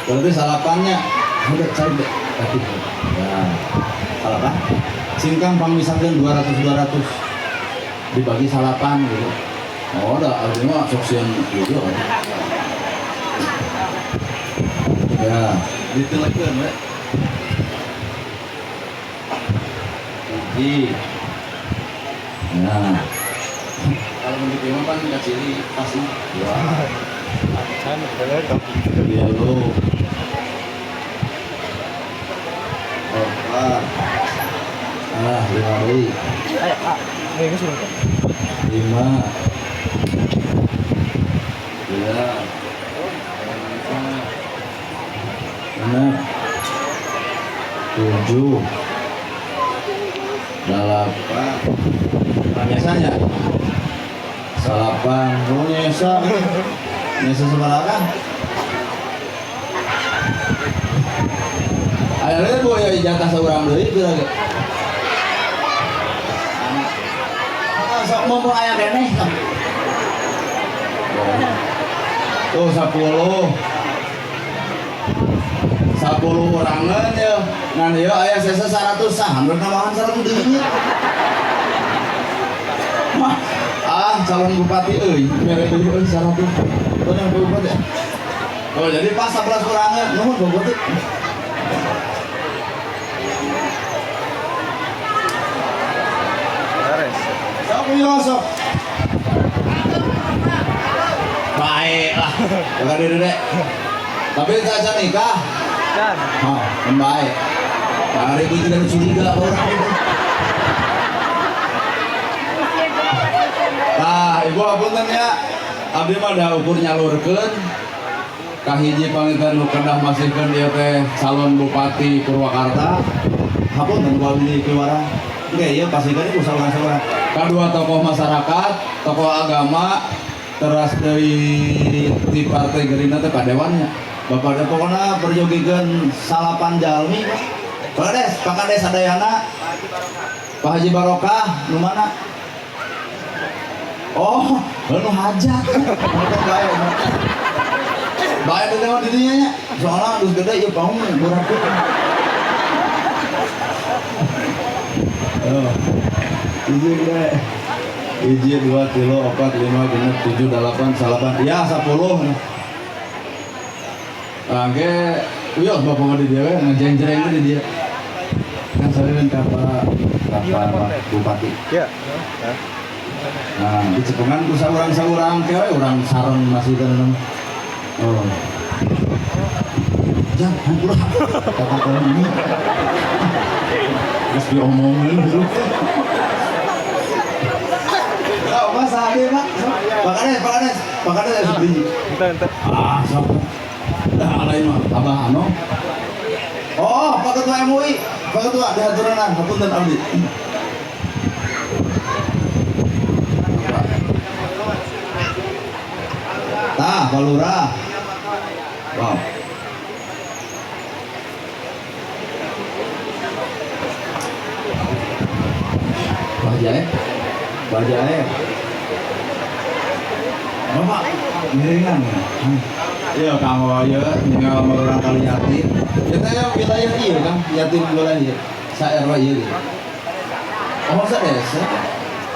Berarti salapannya udah cari deh. Tapi ya salapan. Singkang pangmisakeun 200 dibagi salapan gitu. Oh ada artinya sok sieun gitu. Ya, ditelekeun we. Nah, kalau menurut Bima kan nggak ciri pasti wah, dia lo, oh, 5 hari, 5, ya, 6, 7. 8 biasanya salapan nyesa sebalakan akhirnya bu ya jatah seorang deui kira ge sok mumpung aya keneh tuh 10 orangan ya ngan ya aya sesa 100 hampir nambahan 100 deui mah calon bupati euy mere deui euy 100 bener bupati oh jadi pas 11 orangan nuhun bupati sok yo sok baik lah jaga diri dek tapi saja nikah kan oh baik hari ini tidak curiga orang itu nah ibu apunten ya abdi mah da ukur nyalurkeun ka hiji pangitan nu kedah masihkeun ieu teh calon bupati Purwakarta hapunten ku abdi keluaran oke ieu pasikeun ku saurang-saurang kadua tokoh masyarakat tokoh agama teras dari di partai Gerindra teh padewannya Bapak pokoknya berjogikeun salapan jalmi Pak Kades sadayana Pak Haji Barokah nu mana oh nu hajat bae teh mah didinya nya soalna geus gede ieu paung berat oh izin deh izin 2 kilo 4 5 genep 7 8 salapan ya 10 Angge, iya bapak di dia, ngejeng-jeng di dia. Kan saya kan kapal bupati. Ya. Nah, di cekungan ku saurang-saurang kewe urang sareng masih tenan. Oh. Jangan hampura. Kata ini. Terus diomongin dulu. Oh, Mas Ade, Pak. Pak Kades beli. Entar. Ah, sok. Dah lain mah abah ano oh Pak Ketua MUI Pak Ketua dihaturan hapunten abdi tah Pak Lurah Wow. Bajae. Bapak miringan ya. Iya kamu ya tinggal orang kali yatim. Kita ya wilayah iya kan yatim wilayah. Saya RW iya. Oh saya desa.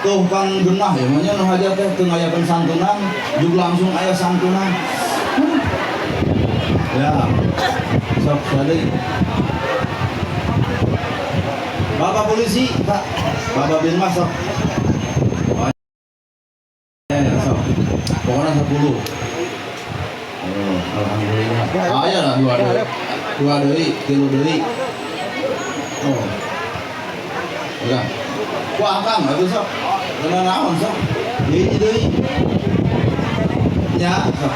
Tuh kan genah ya, makanya nu hajat teh teu ngayakeun santunan, jug langsung aya santunan. Ya. Sok sadeuy. Bapak polisi, Pak. Bapak bin Mas sok. Sok. Pokoknya 10. Oh, alhamdulillah. Aya lah 2 deui. 2 deui, 3 deui. Oh. Udah. Wah, Kang, atuh sok. Kena naon sok. Hiji deui. Nya sok.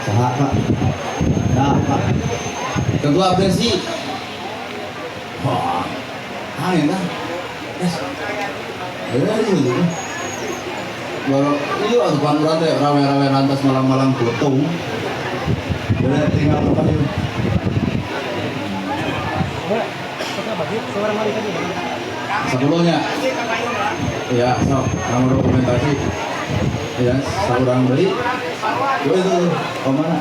Saha, Pak? Nah, Pak. Ketua Presi. Wah. Angin kan? Yes. Ini. Baru iya atuh panurang teh rawe-rawe lantas malam-malam kutung. Udah tinggal apa yuk. Sebelumnya ya sok kamu dokumentasi ya seorang beli itu kemana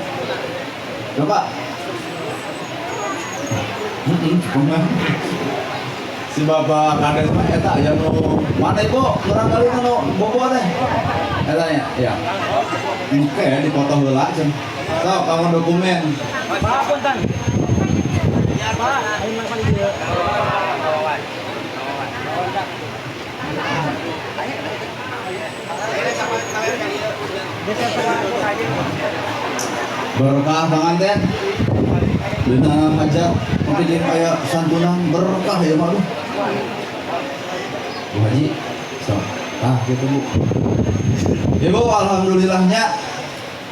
coba si bapak kades mah eta ya nu mana ibu kurang kali nu bobo teh eta ya oke dipoto heula cenah sok kamu dokumen Pak punten ya Pak aing mah paling dia berkah pengantin dina hajat mungkin dia kayak santunan berkah ya malu Bu Haji so gitu Bu Ibu alhamdulillahnya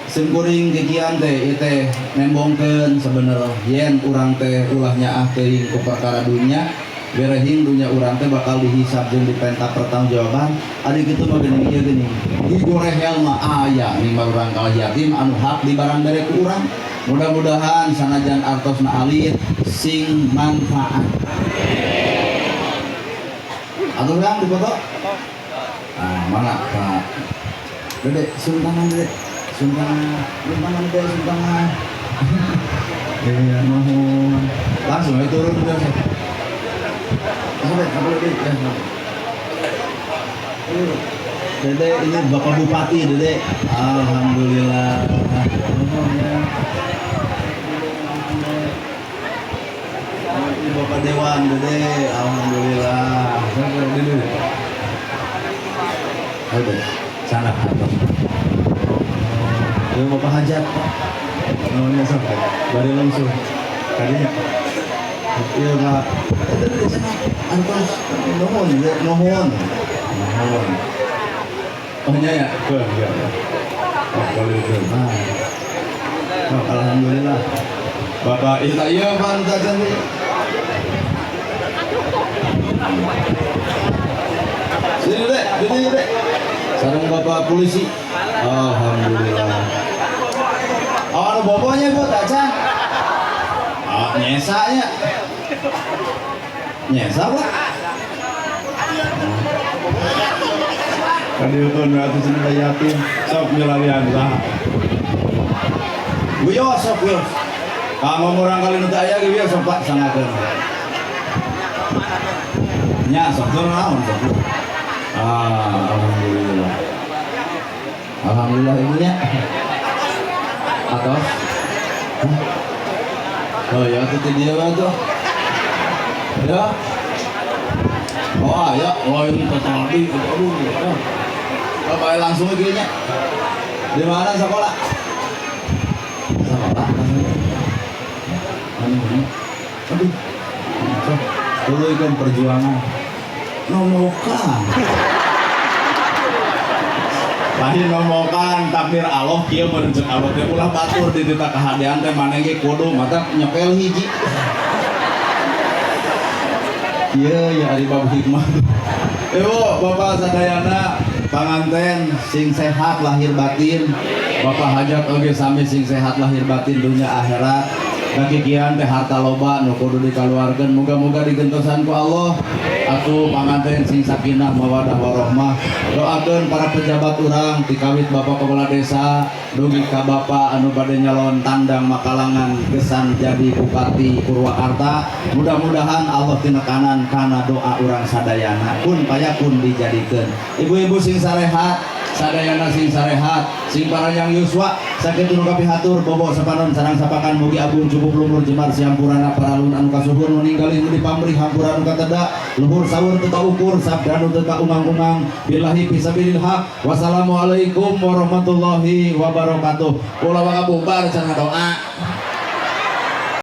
sim kuring kikian teh teh nembongkeun sebenarnya yen urang teh ulahnya teuing ku perkara dunya berehing dunya urang teh bakal dihisab jeung dipenta pertanggungjawaban ari kitu mah geuning ieu geuning digorehel mah aya mimba urang kalah yatim anu hak di barang dari ku urang mudah-mudahan sanajan artosna alit sing manfaat atuh urang dipoto mana Pak Dede suntangan Dede suntangan ya mohon langsung aja turun udah apa lagi ya Dede ini Bapak Bupati Dede alhamdulillah ini Bapak Dewan Dede alhamdulillah Dede ayo sana atas ini Bapak Hajat namanya sampai dari langsung tadinya iya Pak antos nuhun oh ya alhamdulillah Bapak iya Pak cantik sini dek sareng Bapak polisi alhamdulillah anu bobonya Bu Taca nyesanya nyesa Pak kan itu atuh cenah yatim sok milarian lah Buyo sok yo kamu murang kali nu teu aya ge sok Pak sangakeun nya sok tur naon sok alhamdulillah alhamdulillah ibunya atau oh ya itu dia tuh ya oh ya oh ini tadi aduh bapak langsung gini di mana sekolah aduh dulu kan perjuangan nomokan lain ngomokan takdir Allah kieu menuju Allah teh ulah batur di tita kahadian teh maneh ge kudu mata nyepel hiji ieu ya ari bab hikmah Bapak sadayana panganten sing sehat lahir batin, bapak hajat oge sami sing sehat lahir batin dunia akhirat. Kakikian teh harta loba nu kudu dikaluarkeun, muga-muga digentosan ku Allah. Atuh panganten sing sakinah mawadah warahmah. Doakeun para pejabat urang tikawit Bapak Kepala Desa dugi ka Bapak anu bade nyalon tandang Makalangan gesan jadi Bupati Purwakarta. Mudah-mudahan Allah tinekanan kana doa urang sadayana kun payakun dijadikeun. Ibu-ibu sing sarehat sadayana sing sarehat sing paranyang yuswa sakit nu kapihatur bobo sapanon sareng sapakan mugi agung cukup lumur jemar siampurana paralun anu kasuhun ninggali nu dipamrih hampura anu kateda luhur sawur teu kaukur sabda anu teu kaungang-ungang billahi fisabilil haq. Wassalamualaikum warahmatullahi wabarakatuh. Ulah wae bubar cenah doa.